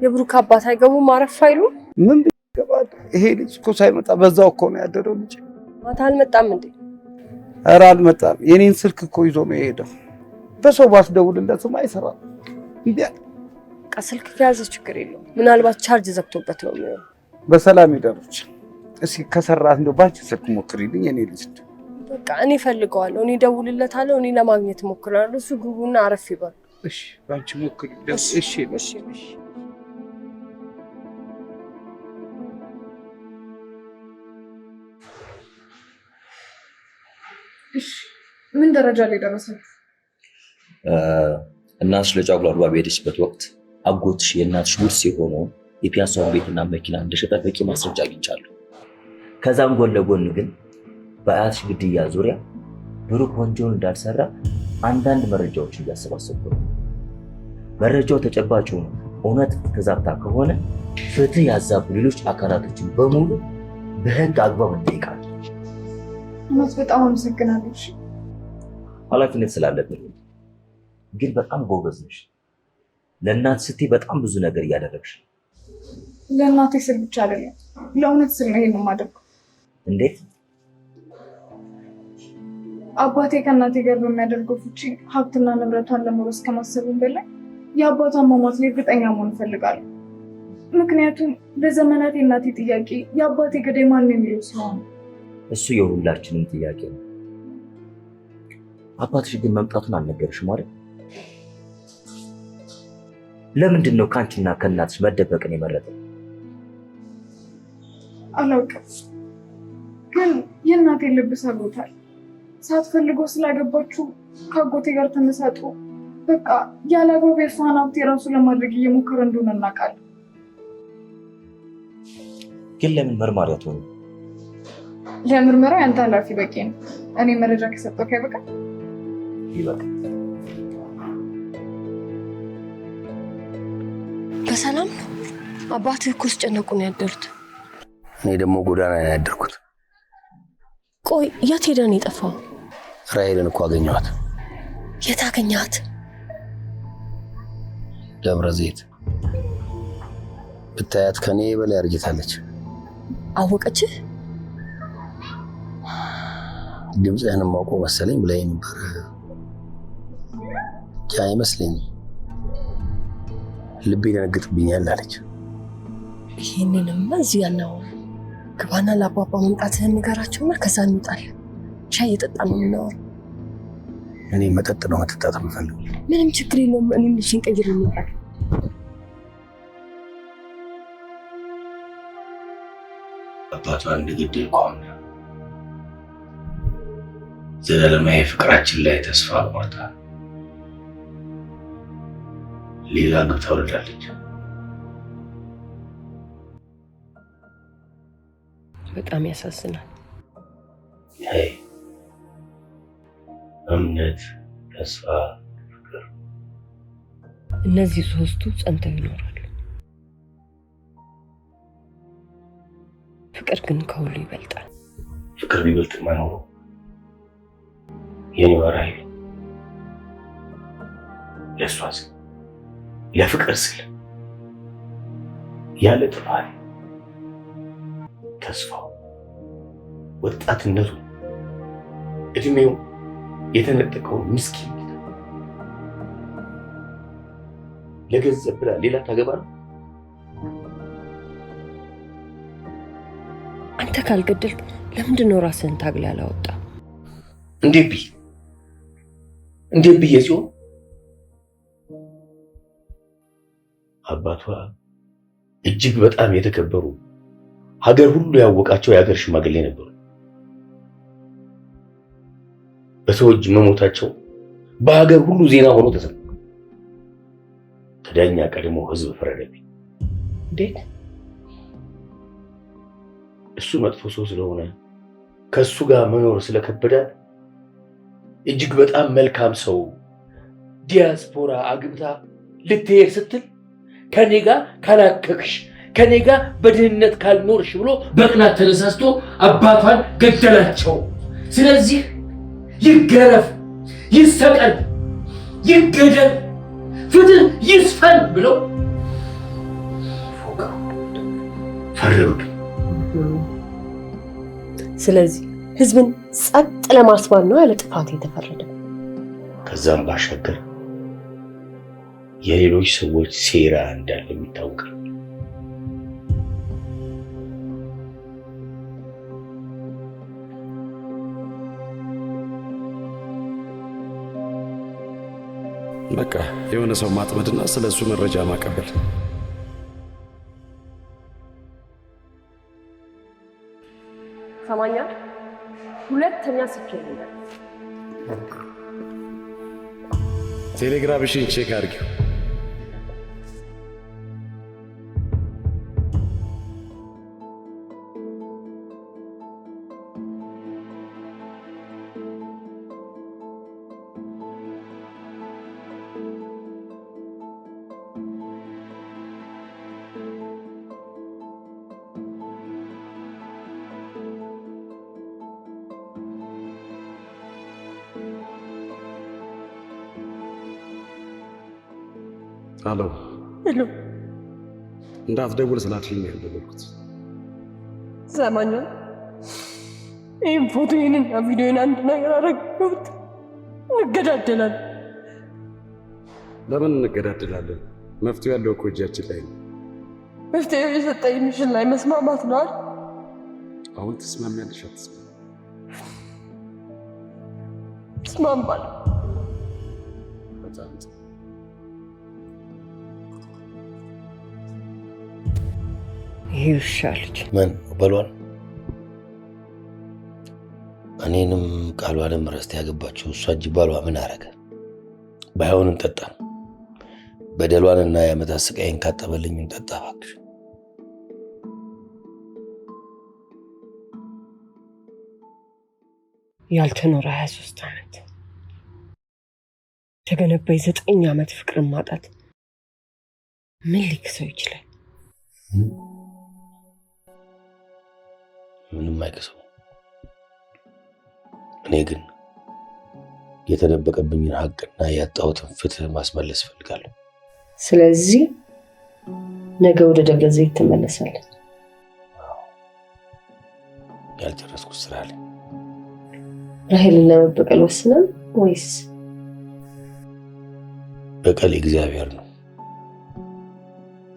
የብሩክ አባት አይገቡም ማረፍ አይሉ? ምን ይገባል? ይሄ ልጅ እኮ ሳይመጣ በዛው እኮ ነው ያደረው። ልጅ ማታ አልመጣም እንዴ? ኧረ አልመጣም። የኔን ስልክ እኮ ይዞ ነው የሄደው። በሰው ባስደውልለትም አይሰራም። እንዴ ስልክ ከያዘ ችግር የለውም። ምናልባት ቻርጅ ዘግቶበት ነው የሚሆነው። በሰላም ይደርች። እስኪ ከሰራት እንደው ባንቺ ስልክ ሞክሪልኝ። የኔ ልጅ በቃ እኔ ፈልገዋለሁ። እኔ ደውልለታለሁ። እኔ ለማግኘት ሞክራለሁ። እሱ ግቡና አረፍ ይባል። እሺ ባንቺ ሞክሪልኝ። እሺ እሺ እሺ። እሺ ምን ደረጃ ላይ ደረሳችሁ? እናትሽ ለጫጉላ አርባ በሄደችበት ወቅት አጎትሽ የእናትሽ ውርስ የሆነውን የፒያሳውን ቤትና መኪና እንደሸጠ በቂ ማስረጃ አግኝቻለሁ። ከዛም ጎን ለጎን ግን በአያትሽ ግድያ ዙሪያ ብሩክ ወንጀል እንዳልሰራ አንዳንድ መረጃዎችን እያሰባሰብኩ ነው። መረጃው ተጨባጭ ሆኖ እውነት ተዛብታ ከሆነ ፍትህ ያዛቡ ሌሎች አካላቶችን በሙሉ በህግ አግባብ እንጠይቃለን። እውነት በጣም አመሰግናለሁ። ኃላፊነት ስላለብን ግን በጣም ጎበዝ ነሽ። ለእናት ስትይ በጣም ብዙ ነገር እያደረግሽ። ለእናቴ ስል ብቻ አይደለም ለእውነት ስል ነው ይሄን የማደርገው። እንዴት? አባቴ ከእናቴ ጋር በሚያደርገው ፍቺ ሀብትና ንብረቷን ለመውረስ ከማሰቡም በላይ የአባቷን መሞት ላይ እርግጠኛ መሆን እፈልጋለሁ። ምክንያቱም በዘመናት የእናቴ ጥያቄ የአባቴ ገዳይ ማን ነው የሚለው ስለሆነ። እሱ የሁላችንም ጥያቄ ነው። አባትሽ ግን መምጣቱን አልነገርሽም ማለት? ለምንድን ነው ከአንቺና ከእናትሽ መደበቅን የመረጠው? አላውቅም፣ ግን የእናቴ ልብ ሰብሮታል። ሳትፈልገው ስላገባችሁ ከአጎቴ ጋር ተመሳጡ። በቃ ያለ አግባብ የእርሷን ሀብት የራሱ ለማድረግ እየሞከረ እንደሆነ እናውቃለን። ግን ለምን መርማሪ አትሆንም? ለምርመራው ያንተ ኃላፊ በቂ ነው። እኔ መረጃ ከሰጠሁ ይበቃል። ይበቃል። በሰላም ነው? አባትህ እኮ ሲጨነቁ ነው ያደሩት። እኔ ደግሞ ጎዳና ነው ያደርኩት። ቆይ የት ሄዳ ነው የጠፋው? ራሔልን እኮ አገኘኋት። የት አገኘሃት? ደብረ ዘይት። ብታያት ከኔ በላይ አርጅታለች። አወቀችህ? ድምፅህን ማውቀው መሰለኝ ብላኝ ነበር። እንጃ አይመስለኝም። ልቤ ይደነግጥብኛል አለች። ይህንንም እዚህ ያናው ግባና ለአባባ መምጣትህን ንገራቸውና ከዛ እንውጣለን። ሻይ እየጠጣን ነው የምናወራው። እኔ መጠጥ ነው መጠጣት የምፈልገው። ምንም ችግር የለውም። እኔም ልሽን ቀይር እንውጣለን። አባቷ እንድገድል ቆምና ዘላለማዊ ፍቅራችን ላይ ተስፋ ቆርጣ ሌላ ገብታ ወልዳለች። በጣም ያሳዝናል። እምነት፣ ተስፋ፣ ፍቅር እነዚህ ሶስቱ ጸንተው ይኖራሉ። ፍቅር ግን ከሁሉ ይበልጣል። ፍቅር ቢበልጥ ማኖሩ የኔ ወራይ ለሷ ስል ለፍቅር ስል ያለ ጥፋት ተስፋው ወጣትነቱ እድሜው የተነጠቀው ምስኪን ለገንዘብ ብላ ሌላ ታገባ ነው። አንተ ካልገደልክ ለምንድን ነው ራስህን ታግላ ያላወጣ? እንዴት ብዬ ሲሆን አባቷ እጅግ በጣም የተከበሩ ሀገር ሁሉ ያወቃቸው የሀገር ሽማግሌ ነበሩ። በሰው እጅ መሞታቸው በሀገር ሁሉ ዜና ሆኖ ተሰማ። ከዳኛ ቀድሞ ህዝብ ፈረደብኝ። እንዴት? እሱ መጥፎ ሰው ስለሆነ ከሱ ጋር መኖር ስለከበዳት እጅግ በጣም መልካም ሰው ዲያስፖራ አግብታ ልትሄድ ስትል ከኔ ጋር ካላከክሽ ከኔ ጋር በድህነት ካልኖርሽ ብሎ በቅናት ተነሳስቶ አባቷን ገደላቸው። ስለዚህ ይገረፍ፣ ይሰቀል፣ ይገደል፣ ፍትህ ይስፈን ብለው ፈረዱ። ስለዚህ ህዝብን ጸጥ ለማስባል ነው ያለ ጥፋት የተፈረደ። ከዛም ባሻገር የሌሎች ሰዎች ሴራ እንዳለ የሚታወቅ በቃ የሆነ ሰው ማጥመድና ስለሱ መረጃ ማቀበል። ሰማኛ ሁለተኛ ስኬት ነው። ቴሌግራምሽን ቼክ አድርጊው። አሎ ሄሎ፣ እንዳትደውል ስላልሽኝ ነው የደወልኩት። ሰማኛ ይህን ፎቶዬንና ቪዲዮን አንድ ነገር አደረግኩት። እንገዳደላለን። ለምን እንገዳደላለን? መፍትሄው ያለው እኮ እጃችን ላይ ነው። መፍትሄው የሰጠኝ ሚሽን ላይ መስማማት ነው። አሁን ትስማሚያለሽ? አትስማሚ? እስማማለሁ። በጣም ይሻልች ምን በሏል። እኔንም ቃሏንም ረስታ ያገባችው እሷ እንጂ ባሏ ምን አረገ? ባይሆን እንጠጣ። በደሏንና የዓመታት ስቃይን ካጠበልኝ እንጠጣ እባክሽ። ያልተኖረ 23 ዓመት የተገነባ የ9 ዓመት ፍቅርን ማጣት ምን ሊክሰው ይችላል? ምንም አይከሰው። እኔ ግን የተደበቀብኝን ሀቅና ያጣሁትን ፍትህ ማስመለስ እፈልጋለሁ። ስለዚህ ነገ ወደ ደብረ ዘይት ትመለሳለህ። ያልጨረስኩት ስራ አለ። ራሄልን ለመበቀል ወስነን ወይስ? በቀል እግዚአብሔር ነው።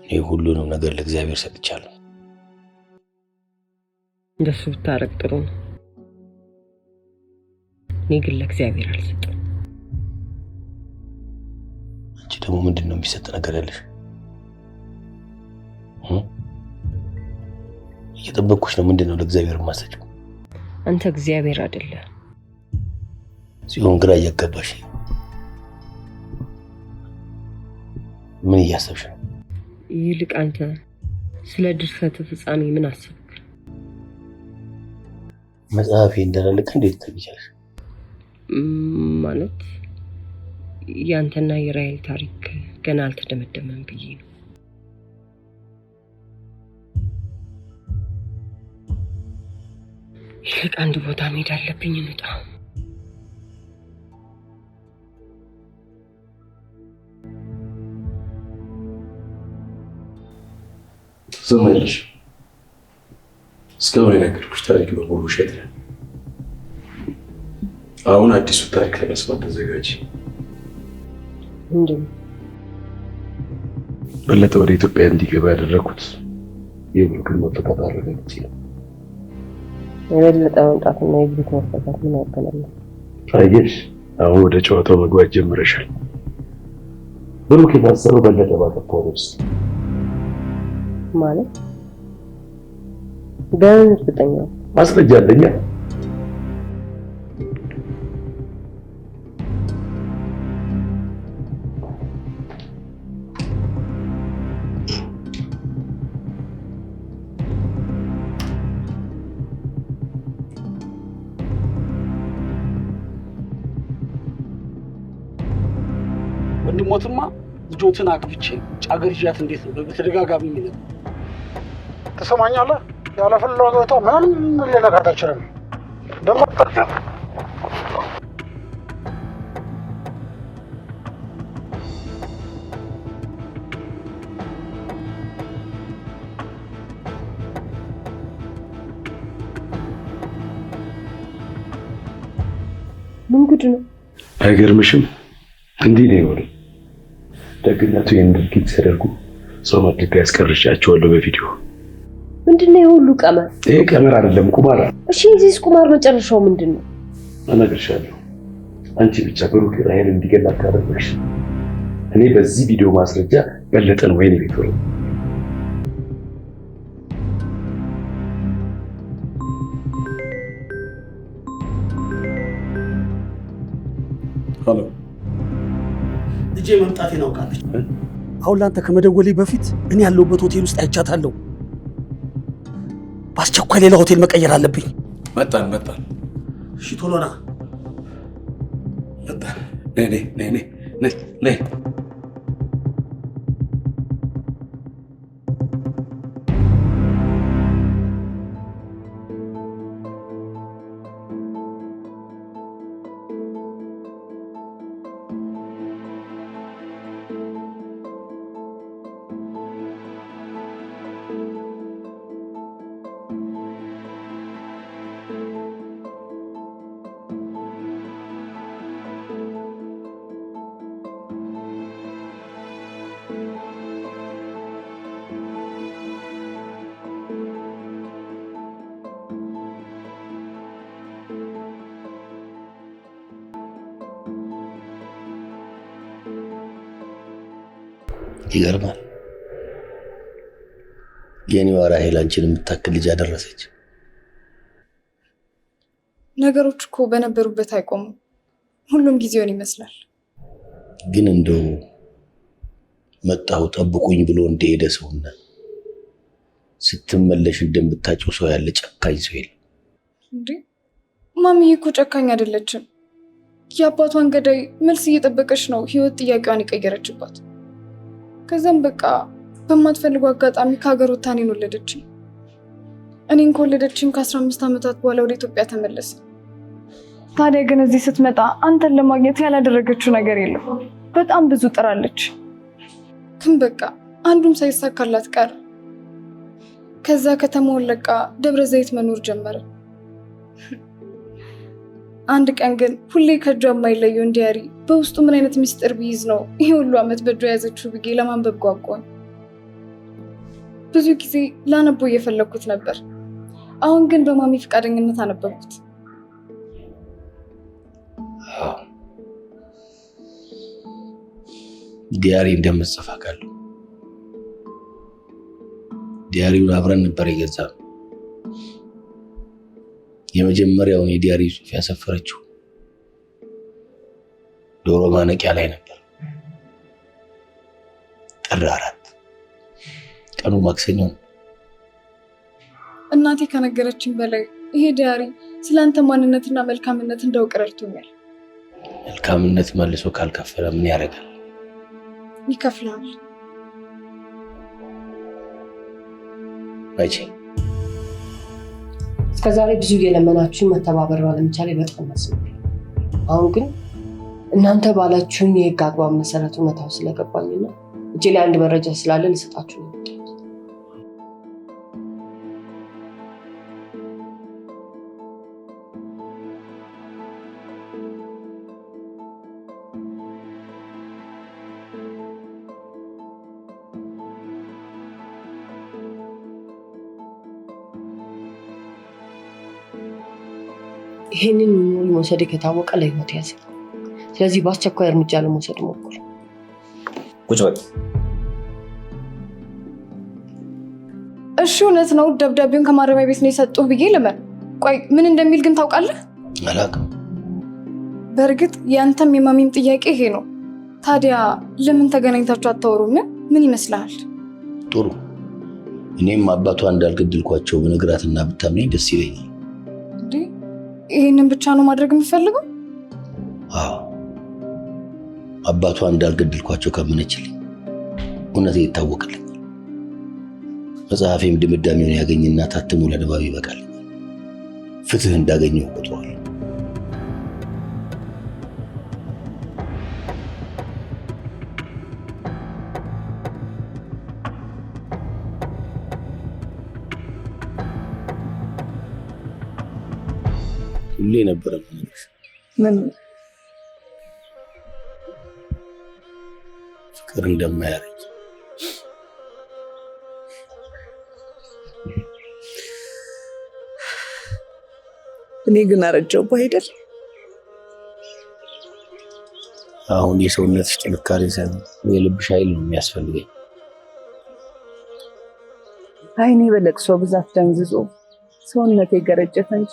እኔ ሁሉንም ነገር ለእግዚአብሔር ሰጥቻለሁ። እንደሱ ብታረግ ጥሩ ነው። እኔ ግን ለእግዚአብሔር አልሰጥም። አንቺ ደግሞ ምንድነው የሚሰጥ ነገር ያለሽ? እየጠበቅኩሽ ነው። ምንድነው ለእግዚአብሔር የማሰጪው? አንተ እግዚአብሔር አይደለ ሲሆን ግራ እያጋባሽ። ምን እያሰብሽ ነው? ይልቅ አንተ ስለ ድርሰት ፍጻሜ ምን አሰብክ? መጽሐፌ እንዳላለቀ እንዴት ትጠይቂያለሽ? ማለት ያንተና የራሔል ታሪክ ገና አልተደመደመም ብዬ ነው። ይልቅ አንድ ቦታ መሄድ አለብኝ። እንውጣ። ትሰማለሽ? እስካሁን የነገርኩሽ ታሪክ በሙሉ ውሸት ነው። አሁን አዲሱ ታሪክ ለመስማት ተዘጋጂ። ምንድን ነው? በለጠ ወደ ኢትዮጵያ እንዲገባ ያደረኩት የብሩክን መፈታት አረጋግጬ ነው። የበለጠ መምጣትና የብሩክ መፈታት ምን ያገናኛል? አየሽ፣ አሁን ወደ ጨዋታው መግባት ጀምረሻል። ብሩክ የታሰረው በለጠ ባጠፋው ውስጥ ማለት በምን እርግጠኛ? ማስረጃ አለኝ። ወንድሞትማ ልጆትን አግብቼ ጫገር ይዣት እንዴት ነው በተደጋጋሚ የሚለው? ትሰማኛለህ? ያለ ፍላጎቷ ምንም ልነካት አልችልም። ደግሞ ምን ጉድ ነው? አይገርምሽም? እንዲህ ነው የሆነው። ደግነቱ ይህን ድርጊት ሲያደርጉ ሰው ማድረግ ያስቀርሻቸዋለሁ በቪዲዮ። ምንድነው የሁሉ ቀመር? ይሄ ቀመር አይደለም፣ ቁማር። እሺ እዚህ ቁማር መጨረሻው ምንድነው? እነግርሻለሁ። አንቺ ብቻ ብሩክ ራሔል እንዲገላት ካደረግሽ እኔ በዚህ ቪዲዮ ማስረጃ በለጠን ወይኔ ቤት ወረ ሄሎ፣ ልጄ መምጣቴን አውቃለች። አሁን ላንተ ከመደወሌ በፊት እኔ ያለሁበት ሆቴል ውስጥ አይቻታለሁ። በአስቸኳይ ሌላ ሆቴል መቀየር አለብኝ። መጣን። እሺ ቶሎ ና። መጣን። ነይ። ይገርማል። የኔዋ ራሔል አንቺን የምታክል ልጅ አደረሰች። ነገሮች እኮ በነበሩበት አይቆሙም። ሁሉም ጊዜውን ይመስላል። ግን እንደው መጣሁ ጠብቁኝ ብሎ እንደሄደ ሰውና ስትመለሽ እንደምታጭው ሰው ያለ ጨካኝ ሰው የለም። እንዴ ማሚዬ እኮ ጨካኝ አይደለችም። የአባቷን ገዳይ መልስ እየጠበቀች ነው ህይወት ጥያቄዋን የቀየረችባት። ከዛም በቃ በማትፈልጉ አጋጣሚ ከሀገር ወጥታ እኔን ወለደችኝ። እኔን ከወለደችኝ ከ15 ዓመታት በኋላ ወደ ኢትዮጵያ ተመለሰ። ታዲያ ግን እዚህ ስትመጣ አንተን ለማግኘት ያላደረገችው ነገር የለም። በጣም ብዙ ጥራለች፣ ግን በቃ አንዱም ሳይሳካላት ቀር። ከዛ ከተማውን ለቃ ደብረ ዘይት መኖር ጀመረ። አንድ ቀን ግን ሁሌ ከእጇ የማይለየውን ዲያሪ በውስጡ ምን አይነት ምስጢር ቢይዝ ነው ይሄ ሁሉ ዓመት በእጇ የያዘችው ብዬ ለማንበብ ጓጓኝ። ብዙ ጊዜ ላነበው እየፈለግኩት ነበር። አሁን ግን በማሚ ፈቃደኝነት አነበብኩት። ዲያሪ እንደምትጽፍ አውቃለሁ። ዲያሪውን አብረን ነበር የገዛነው። የመጀመሪያውን የዲያሪ ጽሑፍ ያሰፈረችው ዶሮ ማነቂያ ላይ ነበር። ጥር 4 ቀኑ ማክሰኞ ነው። እናቴ ከነገረችኝ በላይ ይሄ ዲያሪ ስለአንተ ማንነትና መልካምነት እንዳውቅ ረድቶኛል። መልካምነት መልሶ ካልከፈለ ምን ያደርጋል? ይከፍላል። መቼ? እስከዛሬ ብዙ እየለመናችሁኝ መተባበር ባለመቻሌ በጣም መስሎኝ፣ አሁን ግን እናንተ ባላችሁኝ የህግ አግባብ መሰረት እውነታው ስለገባኝና እጄ ላይ አንድ መረጃ ስላለ ልሰጣችሁ ነው። ይሄንን ሚሞሪ መውሰድ ከታወቀ ለህይወት ያዘ። ስለዚህ በአስቸኳይ እርምጃ ለመውሰድ ሞክሩ። ቁጭ በል። እሺ እውነት ነው ደብዳቤውን ከማረሚያ ቤት ነው የሰጡህ ብዬ ልመን። ቆይ ምን እንደሚል ግን ታውቃለህ? አላውቅም። በእርግጥ ያንተም የማሚም ጥያቄ ይሄ ነው። ታዲያ ለምን ተገናኝታችሁ አታወሩም? ምን ይመስልሃል? ጥሩ። እኔም አባቷ እንዳልገድልኳቸው ብነግራትና ብታምነኝ ደስ ይለኛል። ይሄንን ብቻ ነው ማድረግ የምፈልገው? አዎ፣ አባቷ እንዳልገድልኳቸው ካመነችልኝ እውነቴ ይታወቅልኛል። መጽሐፌም ድምዳሜውን ያገኝና ታትሞ ለንባብ ይበቃል። ፍትህ እንዳገኘው ቆጥሯል። ሁሌ ነበረ ምን ፍቅር እንደማያረጅ እኔ ግን አረጀው አይደል? አሁን የሰውነትሽ ጥንካሬ ሳይሆን የልብሽ ኃይል ነው የሚያስፈልገኝ። አይኔ በለቅሶ ብዛት ደንዝዞ ሰውነቴ ገረጀተ እንጂ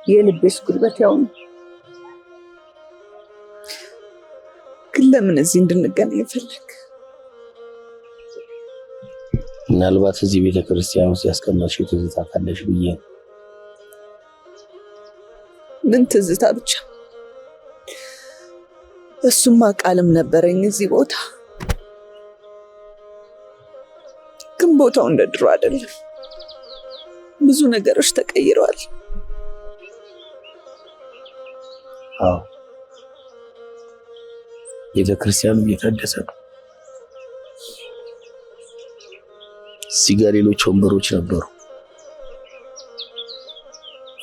የልቤስ ጉልበት ያው ነው። ግን ለምን እዚህ እንድንገናኝ ፈለግ? ምናልባት እዚህ ቤተክርስቲያን ውስጥ ያስቀመጥሽው ትዝታ ካለሽ ብዬ ነው። ምን ትዝታ ብቻ? እሱማ ቃልም ነበረኝ እዚህ ቦታ። ግን ቦታው እንደ ድሮ አይደለም። ብዙ ነገሮች ተቀይረዋል። አዎ፣ ቤተክርስቲያኑ እየታደሰ ነው። እዚህ ጋር ሌሎች ወንበሮች ነበሩ።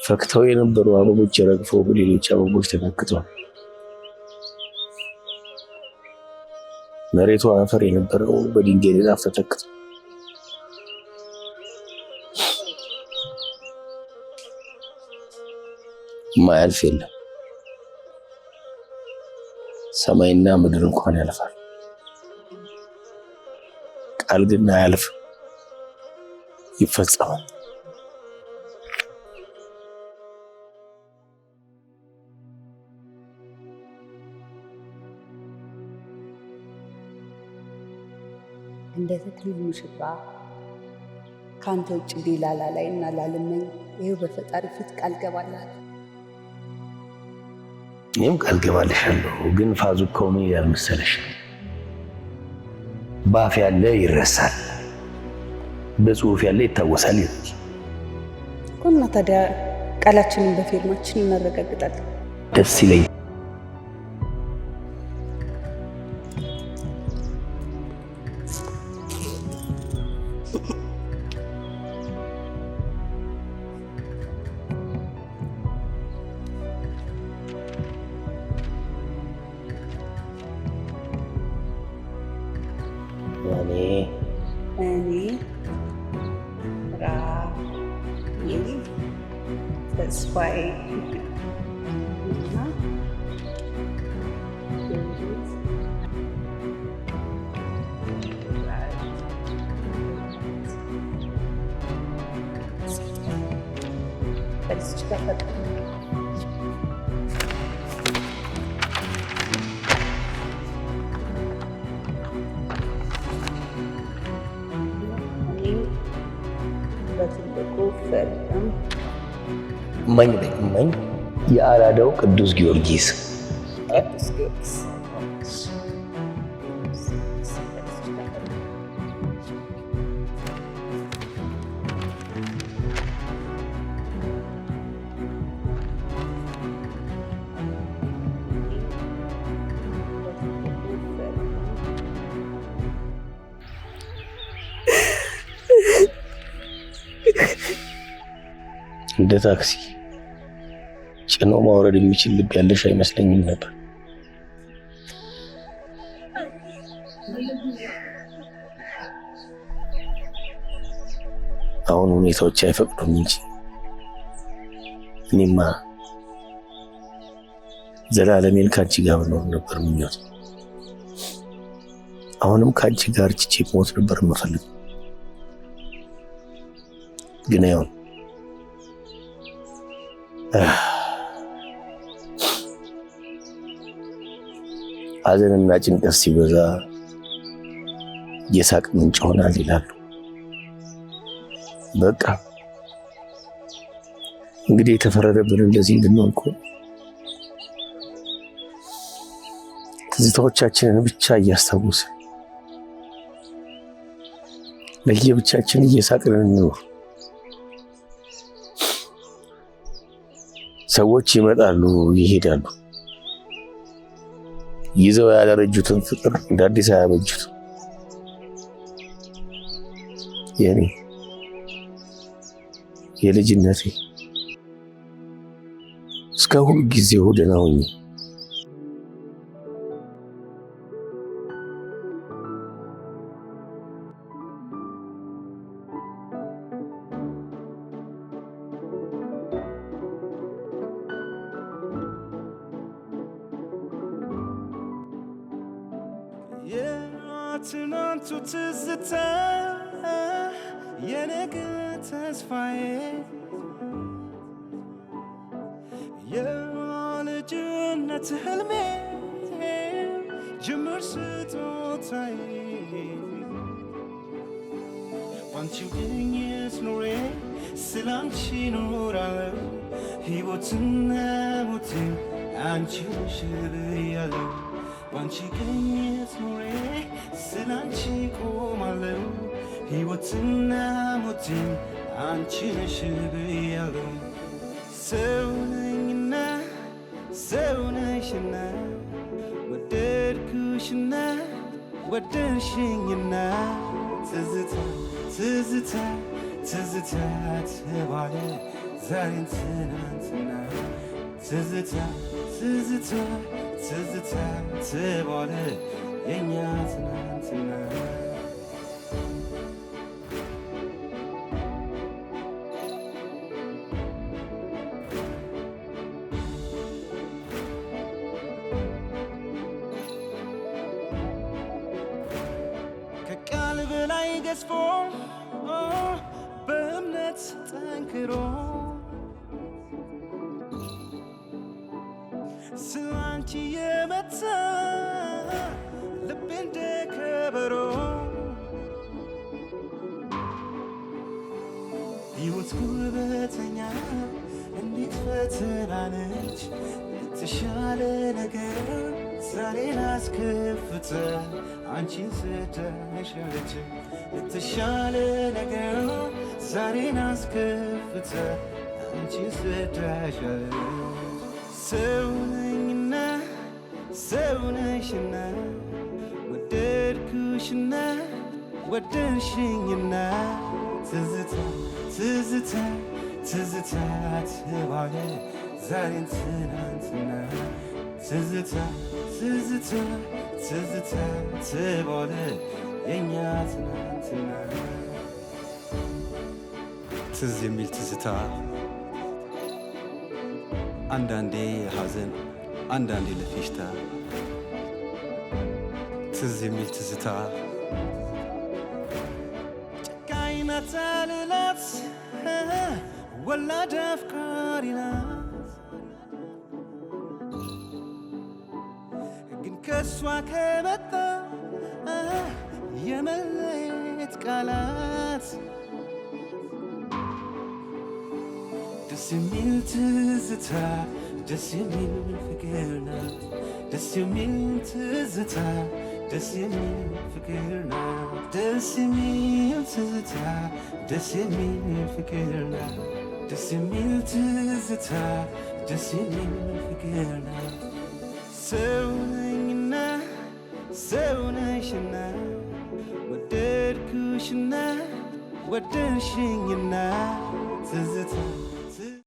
ፈክተው የነበሩ አበቦች ረግፈው በሌሎች አበቦች ተተክተዋል። መሬቱ አፈር የነበረው በድንጋይ ንጣፍ ተተክቷል። ማያልፍ የለም። ሰማይና ምድር እንኳን ያልፋል፣ ቃል ግን አያልፍም፣ ይፈጸማል። እንደ ተክሊል ሙሽራ ካንተ ውጭ ሌላ ላላይና ላልመኝ ይሄው በፈጣሪ ፊት ቃል ገባላል። እኔም ቃል ገባልሻለሁ። ግን ፋዙካው ምን ይላል መሰለሽ? በአፍ ያለ ይረሳል፣ በጽሁፍ ያለ ይታወሳል ይላል እኮ። እና ታዲያ ቃላችንን በፊርማችን እናረጋግጣለን። ደስ ይለኝ። ተስፋዬ በትልቁ ፈርም እማኝ በይ እማኝ የአራዳው ቅዱስ ጊዮርጊስ ቅዱስ ጊዮርጊስ እንደ ታክሲ ጭኖ ማውረድ የሚችል ልብ ያለሽ አይመስለኝም ነበር። አሁን ሁኔታዎች አይፈቅዱም እንጂ እኔማ ዘላለሜን ካንቺ ጋር ብኖር ነበር ምኞት። አሁንም ካንቺ ጋር ችቼ ሞት ነበር የምፈልገው። ግን አይሆን ሐዘንና ጭንቀት ሲበዛ የሳቅ ምንጭ ሆናል ይላሉ። በቃ እንግዲህ የተፈረደብን እንደዚህ እንድንሆን እኮ ትዝታዎቻችንን ብቻ እያስታወስን ለየብቻችን እየሳቅን እንኖር። ሰዎች ይመጣሉ ይሄዳሉ። ይዘው ያላረጁትን ፍቅር እንደ አዲስ አያበጁት። የኔ የልጅነቴ እስከ ሁሉ ጊዜው ደህና ሁኚ። ትናንቱ ትዝታ የነገ ተስፋዬ የልጅነት ህልሜ ጅምር ስጦታዬ ባንቺው ግኝት ኖሬ ስላንቺ ኖራለሁ ሕይወትና ሞቴን አንቺ ነሽ ብያለሁ ባንቺ ግኝት ኖሬ ስላንቺ ቆማለሁ ሕይወትና ሞቴን አንቺ ነሽ ብያለሁ ሰው ነኝና ሰው ነሽና ወደድኩሽና ወደድሽኝና ትዝታ ትዝታ ትዝታ ተባለ ዛሬን ትናንትና ትዝታ ትዝታ ትዝታ ተባለ የኛ ትናንትና ከቃል በላይ ገዝፎ በእምነት ጠንክሮ ስላንቺ የመታ ልቤ እንደ ከበሮ ሕይወት ጉልበተኛ እንዴት ፈተና ነች የተሻለ ነገር ዛሬን አስከፍተ አንቺን ስደሻለች የተሻለ ነገር ዛሬን አስከፍተ አንቺን ስደሻለች ሰው ነኝና ሰው ነሽና ወደድኩሽና ወደድሽኝና ትዝታ ትዝታ ትዝታ ተባለ ዛሬን ትናንትና ትዝታ ትዝታ ትዝታ ተባለ የኛ ትናንትና ትዝ የሚል ትዝታ አንዳንዴ ሐዘን አንዳንዴ ለፌሽታ ትዝ የሚል ትዝታ ጨካኝ ናት አልላት ወላድ አፍቃሪ ናት ግን ከእሷ ከመጣ የመለየት ቃላት ደስ የሚል ትዝታ ደስ የሚል ፍቅር ናት ደስ የሚል ትዝታ ደስ የሚል ፍቅር ናት ደስ የሚል ትዝታ ደስ የሚል ፍቅር ናት ደስ የሚል ትዝታ ደስ የሚል ፍቅር ናት ሰው ነኝና ሰው ነሽና ወደድኩሽና ወደድሽኝና ትዝታ